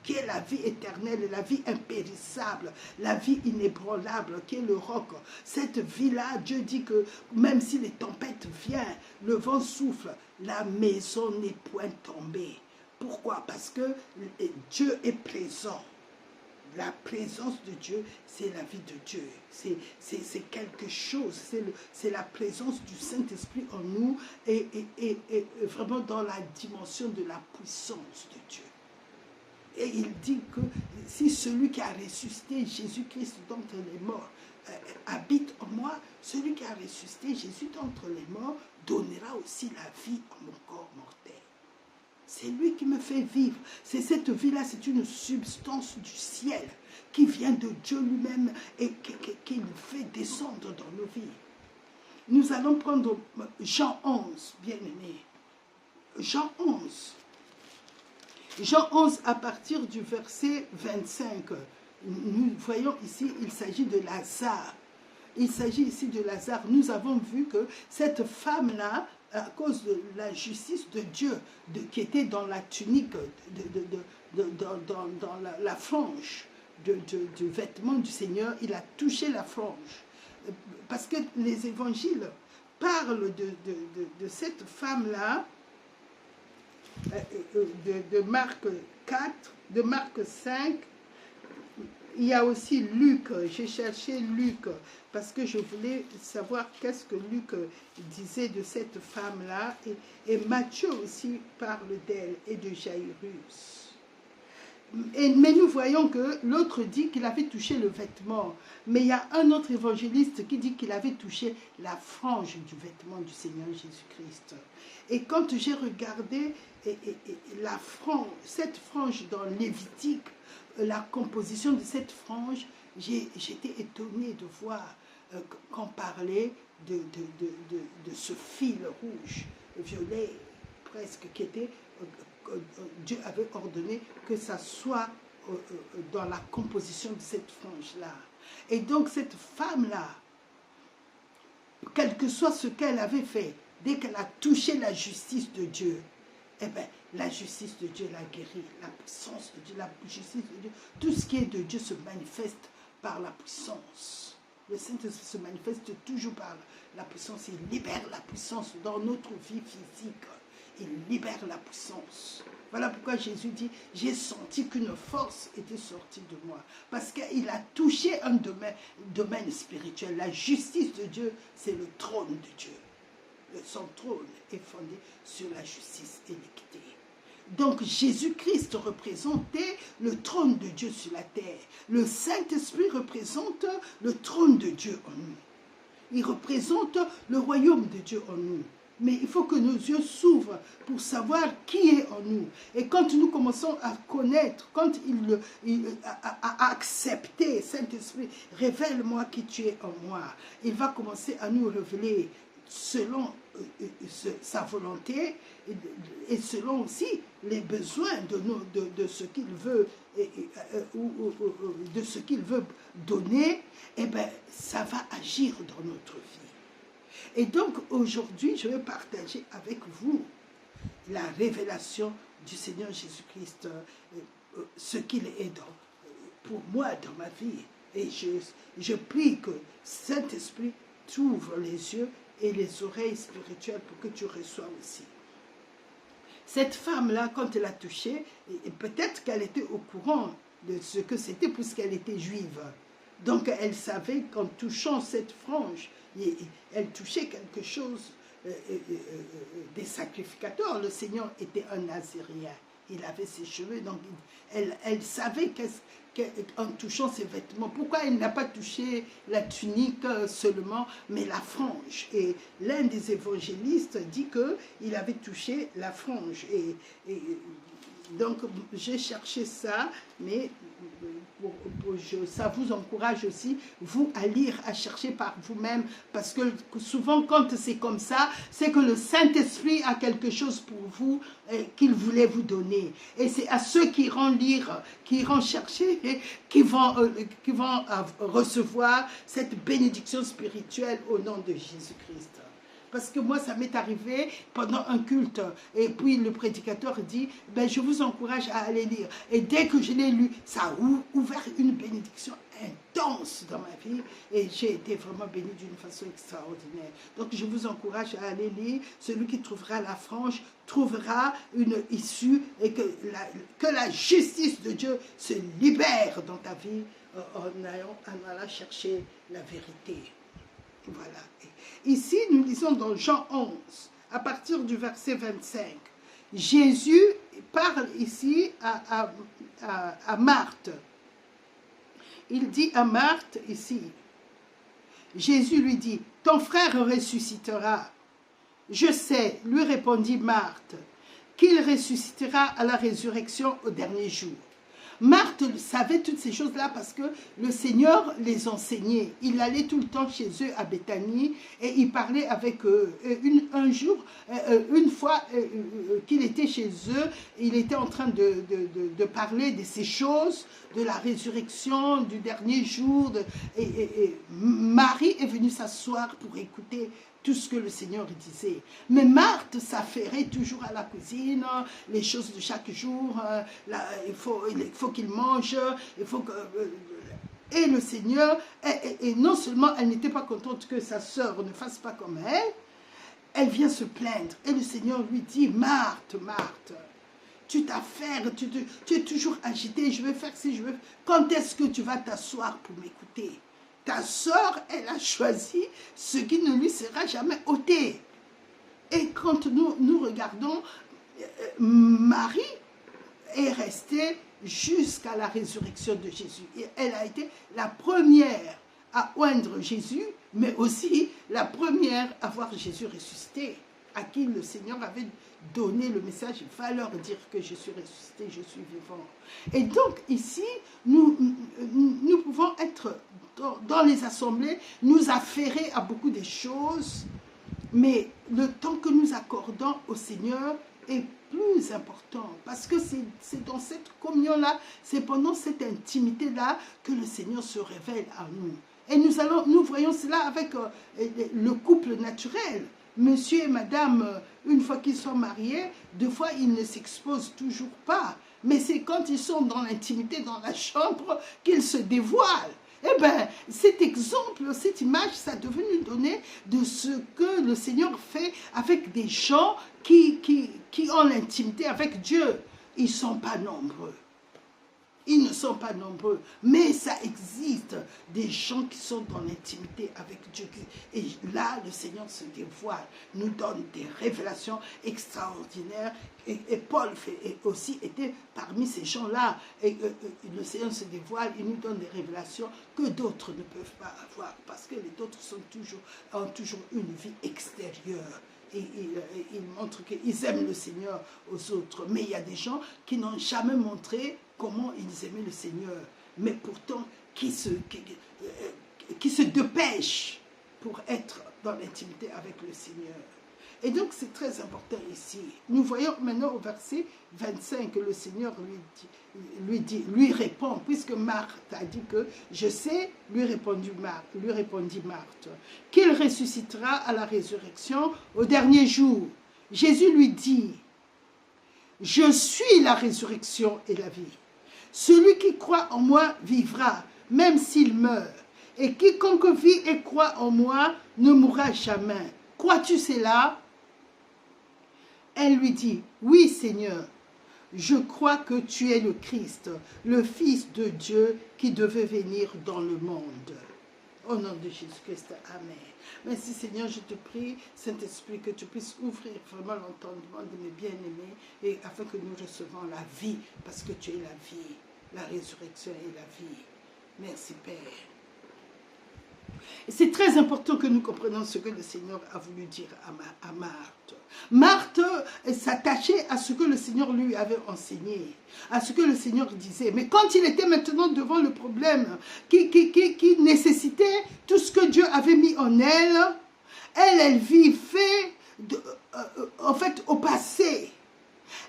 qui est la vie éternelle, la vie impérissable, la vie inébranlable, qui est le roc. Cette vie-là, Dieu dit que même si les tempêtes viennent, le vent souffle, la maison n'est point tombée. Pourquoi? Parce que Dieu est présent. La présence de Dieu, c'est la vie de Dieu. C'est quelque chose. C'est la présence du Saint-Esprit en nous et vraiment dans la dimension de la puissance de Dieu. Et il dit que si celui qui a ressuscité Jésus-Christ d'entre les morts habite en moi, celui qui a ressuscité Jésus d'entre les morts donnera aussi la vie en mon corps mortel. C'est lui qui me fait vivre. C'est cette vie-là, c'est une substance du ciel qui vient de Dieu lui-même et qu'il fait descendre dans nos vies. Nous allons prendre Jean 11, bien-aimé. Jean 11. Jean 11, à partir du verset 25, nous voyons ici, il s'agit de Lazare. Il s'agit ici de Lazare. Nous avons vu que cette femme-là, à cause de la justice de Dieu, qui était dans la tunique, dans la frange du vêtement du Seigneur, il a touché la frange. Parce que les évangiles parlent de cette femme-là, de Marc 4, de Marc 5, il y a aussi Luc. J'ai cherché Luc parce que je voulais savoir qu'est-ce que Luc disait de cette femme-là. Et Matthieu aussi parle d'elle et de Jairus. Mais nous voyons que l'autre dit qu'il avait touché le vêtement. Mais il y a un autre évangéliste qui dit qu'il avait touché la frange du vêtement du Seigneur Jésus-Christ. Et quand j'ai regardé cette frange dans Lévitique, la composition de cette frange, j'étais étonnée de voir qu'on parlait de ce fil rouge, violet presque, qui était, Dieu avait ordonné que ça soit dans la composition de cette frange-là. Et donc cette femme-là, quel que soit ce qu'elle avait fait, dès qu'elle a touché la justice de Dieu, eh bien, la justice de Dieu l'a guérie, la puissance de Dieu, la justice de Dieu, tout ce qui est de Dieu se manifeste par la puissance. Le Saint-Esprit se manifeste toujours par la puissance. Il libère la puissance dans notre vie physique. Il libère la puissance. Voilà pourquoi Jésus dit, j'ai senti qu'une force était sortie de moi. Parce qu'il a touché un domaine spirituel. La justice de Dieu, c'est le trône de Dieu. Son trône est fondé sur la justice et l'équité. Donc Jésus-Christ représentait le trône de Dieu sur la terre. Le Saint-Esprit représente le trône de Dieu en nous. Il représente le royaume de Dieu en nous. Mais il faut que nos yeux s'ouvrent pour savoir qui est en nous. Et quand nous commençons à connaître, quand à accepter, Saint-Esprit, révèle-moi qui tu es en moi. Il va commencer à nous révéler selon sa volonté et selon aussi les besoins de ce qu'il veut de ce qu'il veut donner, et bien ça va agir dans notre vie. Et donc aujourd'hui je vais partager avec vous la révélation du Seigneur Jésus-Christ, ce qu'il est pour moi dans ma vie. Et je prie que Saint-Esprit t'ouvre les yeux et les oreilles spirituelles pour que tu reçoives aussi. Cette femme-là, quand elle a touché, peut-être qu'elle était au courant de ce que c'était puisqu'elle était juive. Donc elle savait qu'en touchant cette frange, elle touchait quelque chose des sacrificateurs. Le Seigneur était un Nazirien. Il avait ses cheveux, donc elle savait qu'en touchant ses vêtements, pourquoi elle n'a pas touché la tunique seulement, mais la frange. Et l'un des évangélistes dit qu'il avait touché la frange. Et donc j'ai cherché ça, mais ça vous encourage aussi, vous, à lire, à chercher par vous-même, parce que souvent quand c'est comme ça, c'est que le Saint-Esprit a quelque chose pour vous qu'il voulait vous donner. Et c'est à ceux qui iront lire, qui iront chercher, qui vont recevoir cette bénédiction spirituelle au nom de Jésus-Christ. Parce que moi, ça m'est arrivé pendant un culte. Et puis le prédicateur dit, ben, je vous encourage à aller lire. Et dès que je l'ai lu, ça a ouvert une bénédiction intense dans ma vie. Et j'ai été vraiment bénie d'une façon extraordinaire. Donc je vous encourage à aller lire. Celui qui trouvera la frange trouvera une issue et que la justice de Dieu se libère dans ta vie en allant chercher la vérité. Voilà. Ici, nous lisons dans Jean 11, à partir du verset 25. Jésus parle ici à Marthe. Il dit à Marthe ici, Jésus lui dit, « Ton frère ressuscitera. » « Je sais, lui répondit Marthe, qu'il ressuscitera à la résurrection au dernier jour. » Marthe savait toutes ces choses-là parce que le Seigneur les enseignait. Il allait tout le temps chez eux à Béthanie et il parlait avec eux. Une fois qu'il était chez eux, il était en train de parler de ces choses, de la résurrection, du dernier jour. Et Marie est venue s'asseoir pour écouter tout ce que le Seigneur disait. Mais Marthe s'affairait toujours à la cuisine, les choses de chaque jour, il faut qu'il mange, il faut que... Et le Seigneur, et non seulement elle n'était pas contente que sa sœur ne fasse pas comme elle vient se plaindre. Et le Seigneur lui dit, Marthe, Marthe, tu t'affaires, tu es toujours agitée, je vais faire ci, je vais... Quand est-ce que tu vas t'asseoir pour m'écouter? Ta sœur, elle a choisi ce qui ne lui sera jamais ôté. Et quand nous regardons, Marie est restée jusqu'à la résurrection de Jésus. Et elle a été la première à oindre Jésus, mais aussi la première à voir Jésus ressuscité, à qui le Seigneur avait donné le message, il va leur dire que je suis ressuscité, je suis vivant. Et donc ici, nous pouvons être dans les assemblées, nous affairer à beaucoup de choses, mais le temps que nous accordons au Seigneur est plus important, parce que c'est dans cette communion-là, c'est pendant cette intimité-là que le Seigneur se révèle à nous. Et nous voyons cela avec le couple naturel. Monsieur et madame, une fois qu'ils sont mariés, deux fois ils ne s'exposent toujours pas. Mais c'est quand ils sont dans l'intimité, dans la chambre, qu'ils se dévoilent. Eh bien, cet exemple, cette image, ça devait nous donner de ce que le Seigneur fait avec des gens qui ont l'intimité avec Dieu. Ils ne sont pas nombreux. Ils ne sont pas nombreux, mais ça existe, des gens qui sont dans l'intimité avec Dieu. Et là, le Seigneur se dévoile, nous donne des révélations extraordinaires. Et Paul aussi était parmi ces gens-là. Et le Seigneur se dévoile, il nous donne des révélations que d'autres ne peuvent pas avoir, parce que les autres ont toujours une vie extérieure. Et ils montrent qu'ils aiment le Seigneur aux autres. Mais il y a des gens qui n'ont jamais montré comment ils aimaient le Seigneur, mais pourtant qui se dépêchent pour être dans l'intimité avec le Seigneur. Et donc c'est très important ici. Nous voyons maintenant au verset 25 que le Seigneur lui répond, puisque Marthe a dit que je sais, lui répondit Marthe, qu'il ressuscitera à la résurrection au dernier jour. Jésus lui dit, je suis la résurrection et la vie. Celui qui croit en moi vivra, même s'il meurt. Et quiconque vit et croit en moi ne mourra jamais. Crois-tu cela? Elle lui dit, oui Seigneur, je crois que tu es le Christ, le Fils de Dieu qui devait venir dans le monde. Au nom de Jésus-Christ, Amen. Merci Seigneur, je te prie, Saint-Esprit, que tu puisses ouvrir vraiment l'entendement de mes bien-aimés et afin que nous recevons la vie, parce que tu es la vie, la résurrection et la vie. Merci Père. C'est très important que nous comprenions ce que le Seigneur a voulu dire à Marthe. Marthe s'attachait à ce que le Seigneur lui avait enseigné, à ce que le Seigneur disait. Mais quand il était maintenant devant le problème qui nécessitait tout ce que Dieu avait mis en elle, elle vivait en fait au passé.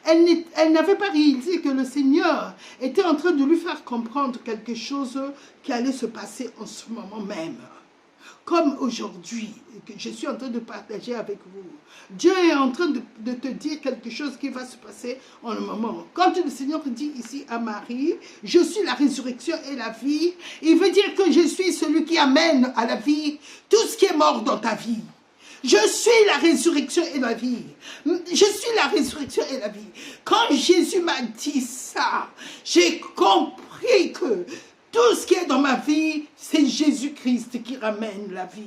Elle n'avait pas réalisé que le Seigneur était en train de lui faire comprendre quelque chose qui allait se passer en ce moment même. comme aujourd'hui, que je suis en train de partager avec vous. Dieu est en train de te dire quelque chose qui va se passer en un moment. Quand le Seigneur dit ici à Marie, je suis la résurrection et la vie, il veut dire que je suis celui qui amène à la vie tout ce qui est mort dans ta vie. Je suis la résurrection et la vie. Je suis la résurrection et la vie. Quand Jésus m'a dit ça, j'ai compris que tout ce qui est dans ma vie, c'est Jésus-Christ qui ramène la vie.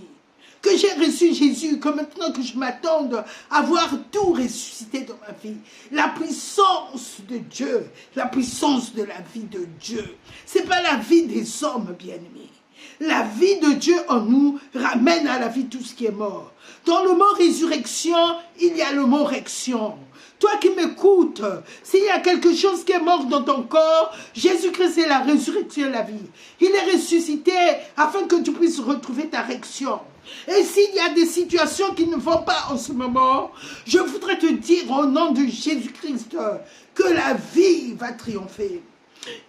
Que j'ai reçu Jésus, que maintenant que je m'attende à voir tout ressuscité dans ma vie. La puissance de Dieu, la puissance de la vie de Dieu. Ce n'est pas la vie des hommes, bien-aimés. La vie de Dieu en nous ramène à la vie tout ce qui est mort. Dans le mot résurrection, il y a le mot réction. Toi qui m'écoutes, s'il y a quelque chose qui est mort dans ton corps, Jésus-Christ est la résurrection et la vie. Il est ressuscité afin que tu puisses retrouver ta réction. Et s'il y a des situations qui ne vont pas en ce moment, je voudrais te dire au nom de Jésus-Christ que la vie va triompher.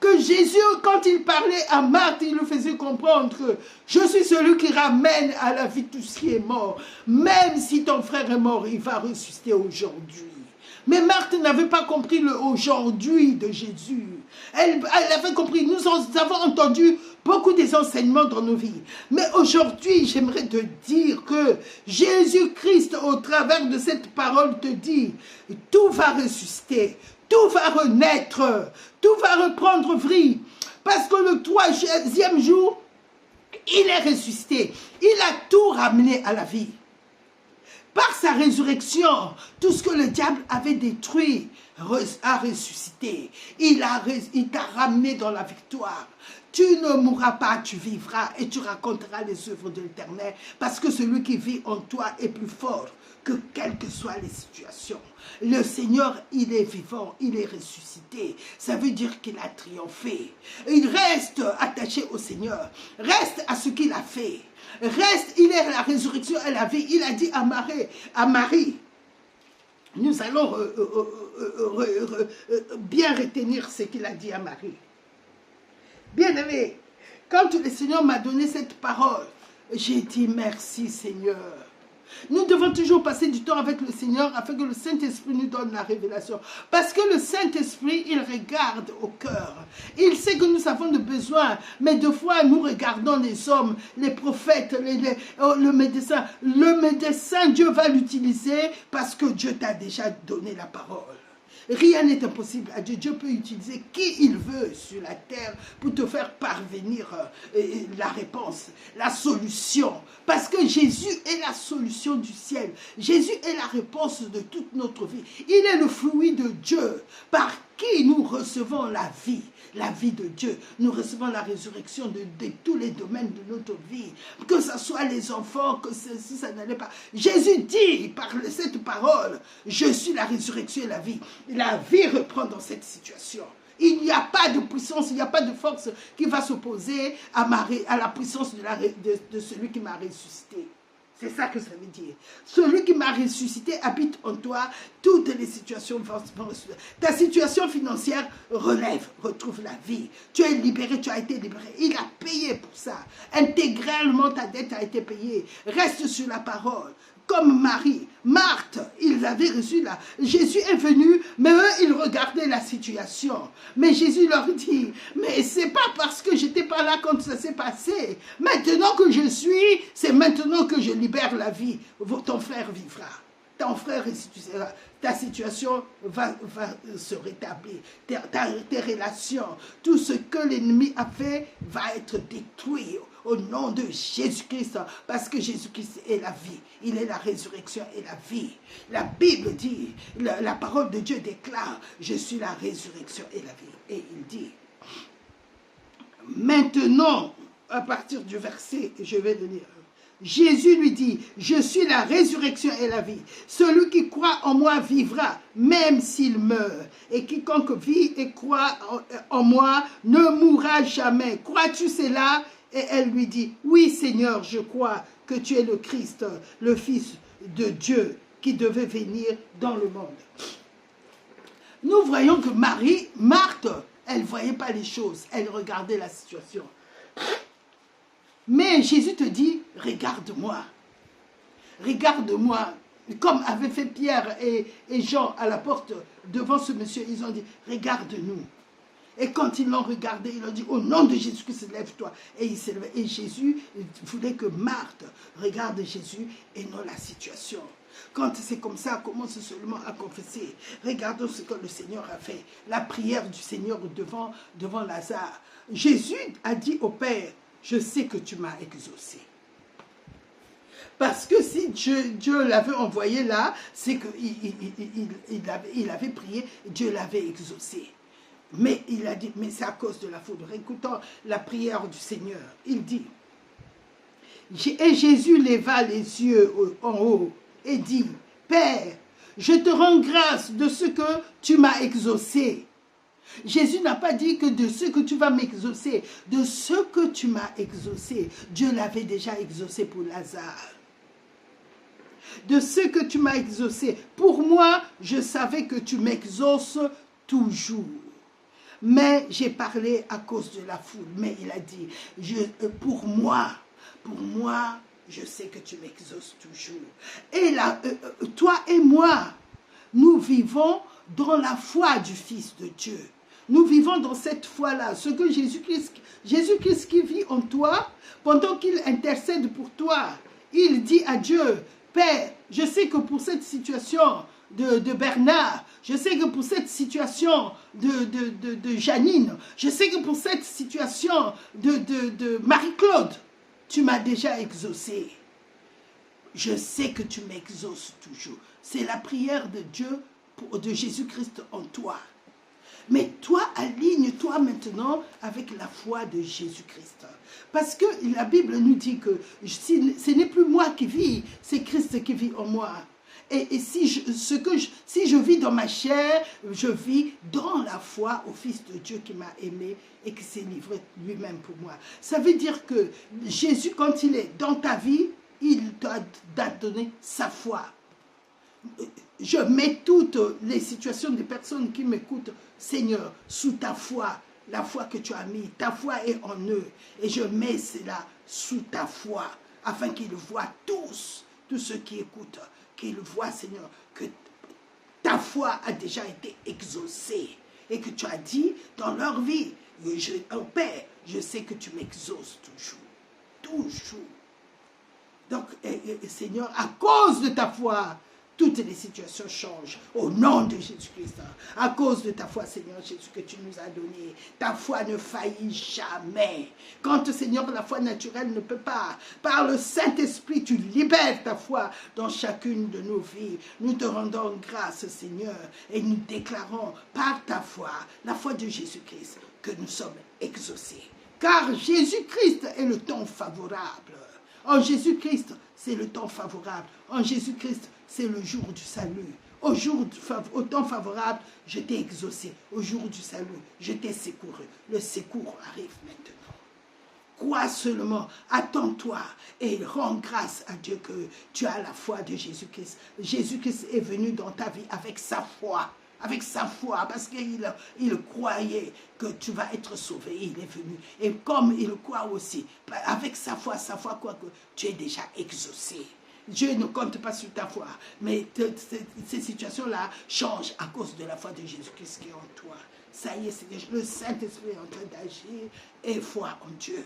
Que Jésus, quand il parlait à Marthe, il lui faisait comprendre que je suis celui qui ramène à la vie tout ce qui est mort. Même si ton frère est mort, il va ressusciter aujourd'hui. Mais Marthe n'avait pas compris le aujourd'hui de Jésus. Elle avait compris, nous avons entendu beaucoup des enseignements dans nos vies. Mais aujourd'hui, j'aimerais te dire que Jésus-Christ, au travers de cette parole, te dit, tout va ressusciter. Tout va renaître, tout va reprendre vie. Parce que le 3e jour, il est ressuscité. Il a tout ramené à la vie. Par sa résurrection, tout ce que le diable avait détruit a ressuscité. Il t'a ramené dans la victoire. Tu ne mourras pas, tu vivras et tu raconteras les œuvres de l'Éternel. Parce que celui qui vit en toi est plus fort que quelles que soient les situations. Le Seigneur, il est vivant, il est ressuscité. Ça veut dire qu'il a triomphé. Il reste attaché au Seigneur. Reste à ce qu'il a fait. Reste, il est la résurrection et la vie. Il a dit à Marie, nous allons bien retenir ce qu'il a dit à Marie. Bien-aimé, quand le Seigneur m'a donné cette parole, j'ai dit merci Seigneur. Nous devons toujours passer du temps avec le Seigneur afin que le Saint-Esprit nous donne la révélation. Parce que le Saint-Esprit, il regarde au cœur. Il sait que nous avons de besoins. Mais des fois, nous regardons les hommes, les prophètes, le médecin. Le médecin, Dieu va l'utiliser parce que Dieu t'a déjà donné la parole. Rien n'est impossible à Dieu. Dieu peut utiliser qui il veut sur la terre pour te faire parvenir la réponse, la solution. Parce que Jésus est la solution du ciel. Jésus est la réponse de toute notre vie. Il est le fruit de Dieu par qui nous recevons la vie de Dieu. Nous recevons la résurrection de tous les domaines de notre vie. Que ce soit les enfants, que si ça n'allait pas. Jésus dit par cette parole, je suis la résurrection et la vie. La vie reprend dans cette situation. Il n'y a pas de puissance, il n'y a pas de force qui va s'opposer à la puissance de celui qui m'a ressuscité. C'est ça que ça veut dire. Celui qui m'a ressuscité habite en toi. Toutes les situations vont ressusciter. Ta situation financière relève, retrouve la vie. Tu es libéré, tu as été libéré. Il a payé pour ça. Intégralement, ta dette a été payée. Reste sur la parole. Comme Marie, Marthe, ils avaient reçu là. Jésus est venu, mais eux, ils regardaient la situation. Mais Jésus leur dit, mais c'est pas parce que j'étais pas là quand ça s'est passé. Maintenant que je suis, c'est maintenant que je libère la vie. Ton frère vivra. Ton frère ressuscitera. Ta situation va se rétablir. Tes relations, tout ce que l'ennemi a fait va être détruit au nom de Jésus-Christ. Parce que Jésus-Christ est la vie. Il est la résurrection et la vie. La Bible dit, la parole de Dieu déclare, je suis la résurrection et la vie. Et il dit, maintenant, à partir du verset, je vais le lire. Jésus lui dit, je suis la résurrection et la vie. Celui qui croit en moi vivra, même s'il meurt. Et quiconque vit et croit en moi ne mourra jamais. Crois-tu cela? Et elle lui dit, oui Seigneur, je crois que tu es le Christ, le Fils de Dieu qui devait venir dans le monde. Nous voyons que Marthe, elle ne voyait pas les choses, elle regardait la situation. Mais Jésus te dit, regarde-moi. Regarde-moi. Comme avaient fait Pierre et Jean à la porte devant ce monsieur, ils ont dit, regarde-nous. Et quand ils l'ont regardé, ils ont dit, au nom de Jésus-Christ, lève-toi. Et il s'est levé. Et Jésus voulait que Marthe regarde Jésus et non la situation. Quand c'est comme ça, commence seulement à confesser. Regardons ce que le Seigneur a fait. La prière du Seigneur devant Lazare. Jésus a dit au Père, je sais que tu m'as exaucé. Parce que si Dieu l'avait envoyé là, c'est qu'il avait prié, Dieu l'avait exaucé. Mais il a dit, mais c'est à cause de la foudre. Écoutons la prière du Seigneur. Il dit, et Jésus leva les yeux en haut et dit, Père, je te rends grâce de ce que tu m'as exaucé. Jésus n'a pas dit que de ce que tu vas m'exaucer, de ce que tu m'as exaucé. Dieu l'avait déjà exaucé pour Lazare. De ce que tu m'as exaucé. Pour moi, je savais que tu m'exauces toujours. Mais j'ai parlé à cause de la foule. Mais il a dit, pour moi, je sais que tu m'exauces toujours. Et là, toi et moi, nous vivons dans la foi du Fils de Dieu. Nous vivons dans cette foi-là. Ce que Jésus-Christ qui vit en toi, pendant qu'il intercède pour toi, il dit à Dieu, Père, je sais que pour cette situation de Bernard, je sais que pour cette situation de Janine, je sais que pour cette situation de Marie-Claude, tu m'as déjà exaucé. Je sais que tu m'exauces toujours. C'est la prière de Dieu, de Jésus-Christ en toi. Mais toi, aligne-toi maintenant avec la foi de Jésus-Christ. Parce que la Bible nous dit que ce n'est plus moi qui vis, c'est Christ qui vit en moi. Et si je vis dans ma chair, je vis dans la foi au Fils de Dieu qui m'a aimé et qui s'est livré lui-même pour moi. Ça veut dire que Jésus, quand il est dans ta vie, il t'a donné sa foi. Je mets toutes les situations des personnes qui m'écoutent, Seigneur, sous ta foi, la foi que tu as mis. Ta foi est en eux. Et je mets cela sous ta foi, afin qu'ils voient tous ceux qui écoutent, qu'ils voient, Seigneur, que ta foi a déjà été exaucée. Et que tu as dit dans leur vie, oh Père, je sais que tu m'exauces toujours. Toujours. Donc, Seigneur, à cause de ta foi, toutes les situations changent au nom de Jésus-Christ. À cause de ta foi, Seigneur Jésus, que tu nous as donné. Ta foi ne faillit jamais. Quand, Seigneur, la foi naturelle ne peut pas. Par le Saint-Esprit, tu libères ta foi dans chacune de nos vies. Nous te rendons grâce, Seigneur, et nous déclarons par ta foi, la foi de Jésus-Christ, que nous sommes exaucés. Car Jésus-Christ est le temps favorable. En Jésus-Christ, c'est le temps favorable. En Jésus-Christ, c'est le jour du salut. Au temps favorable, je t'ai exaucé. Au jour du salut, je t'ai secouru. Le secours arrive maintenant. Crois seulement, attends-toi et rends grâce à Dieu que tu as la foi de Jésus-Christ. Jésus-Christ est venu dans ta vie avec sa foi. Avec sa foi, parce qu'il croyait que tu vas être sauvé. Il est venu. Et comme il croit aussi, avec sa foi quoi que tu es déjà exaucé. Dieu ne compte pas sur ta foi, mais ces situations-là changent à cause de la foi de Jésus-Christ qui est en toi. Ça y est, le Saint-Esprit est en train d'agir et foi en Dieu.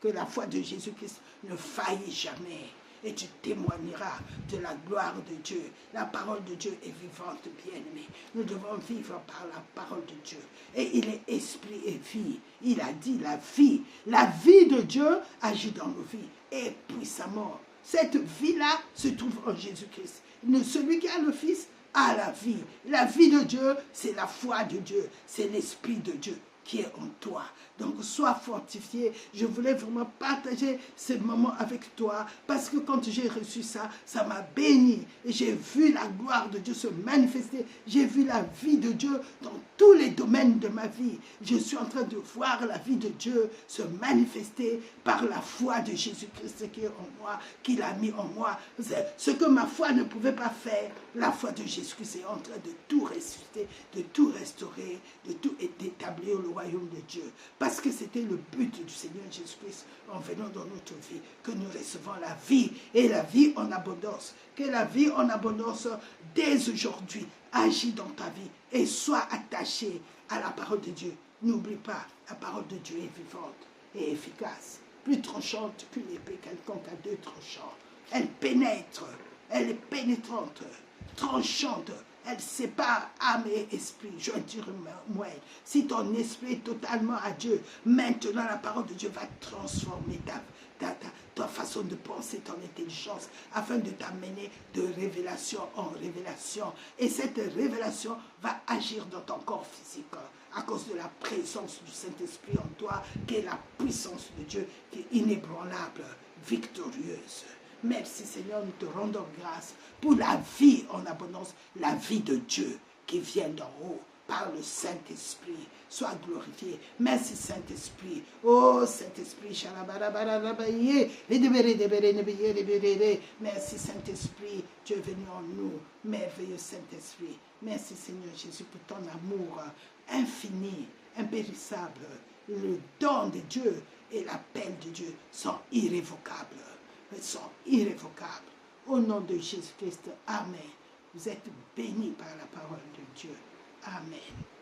Que la foi de Jésus-Christ ne faillit jamais. Et tu témoigneras de la gloire de Dieu. La parole de Dieu est vivante, bien-aimée. Nous devons vivre par la parole de Dieu. Et il est esprit et vie. Il a dit la vie. La vie de Dieu agit dans nos vies. Et puissamment. Cette vie-là se trouve en Jésus-Christ. Celui qui a le Fils a la vie. La vie de Dieu, c'est la foi de Dieu. C'est l'Esprit de Dieu qui est en toi. Donc, sois fortifié. Je voulais vraiment partager ce moment avec toi parce que quand j'ai reçu ça, ça m'a béni. Et j'ai vu la gloire de Dieu se manifester. J'ai vu la vie de Dieu dans tous les domaines de ma vie. Je suis en train de voir la vie de Dieu se manifester par la foi de Jésus-Christ qui est en moi, qu'il a mis en moi. Ce que ma foi ne pouvait pas faire, la foi de Jésus-Christ est en train de tout ressusciter, de tout restaurer, de tout établir le royaume de Dieu. Parce que c'était le but du Seigneur Jésus-Christ en venant dans notre vie, que nous recevons la vie et la vie en abondance. Que la vie en abondance, dès aujourd'hui, agit dans ta vie et sois attaché à la parole de Dieu. N'oublie pas, la parole de Dieu est vivante et efficace, plus tranchante qu'une épée quelconque à deux tranchants. Elle pénètre, elle est pénétrante, tranchante, elle sépare âme et esprit, jointure moelle. Si ton esprit est totalement à Dieu, maintenant la parole de Dieu va transformer ta façon de penser, ton intelligence, afin de t'amener de révélation en révélation. Et cette révélation va agir dans ton corps physique, à cause de la présence du Saint-Esprit en toi, qui est la puissance de Dieu, qui est inébranlable, victorieuse. Merci Seigneur, nous te rendons grâce pour la vie en abondance, la vie de Dieu qui vient d'en haut par le Saint-Esprit. Sois glorifié. Merci Saint-Esprit. Oh Saint-Esprit. Merci Saint-Esprit. Tu es venu en nous. Merveilleux Saint-Esprit. Merci Seigneur Jésus pour ton amour infini, impérissable. Le don de Dieu et l'appel de Dieu sont irrévocables. Sont irrévocables. Au nom de Jésus-Christ, Amen. Vous êtes bénis par la parole de Dieu. Amen.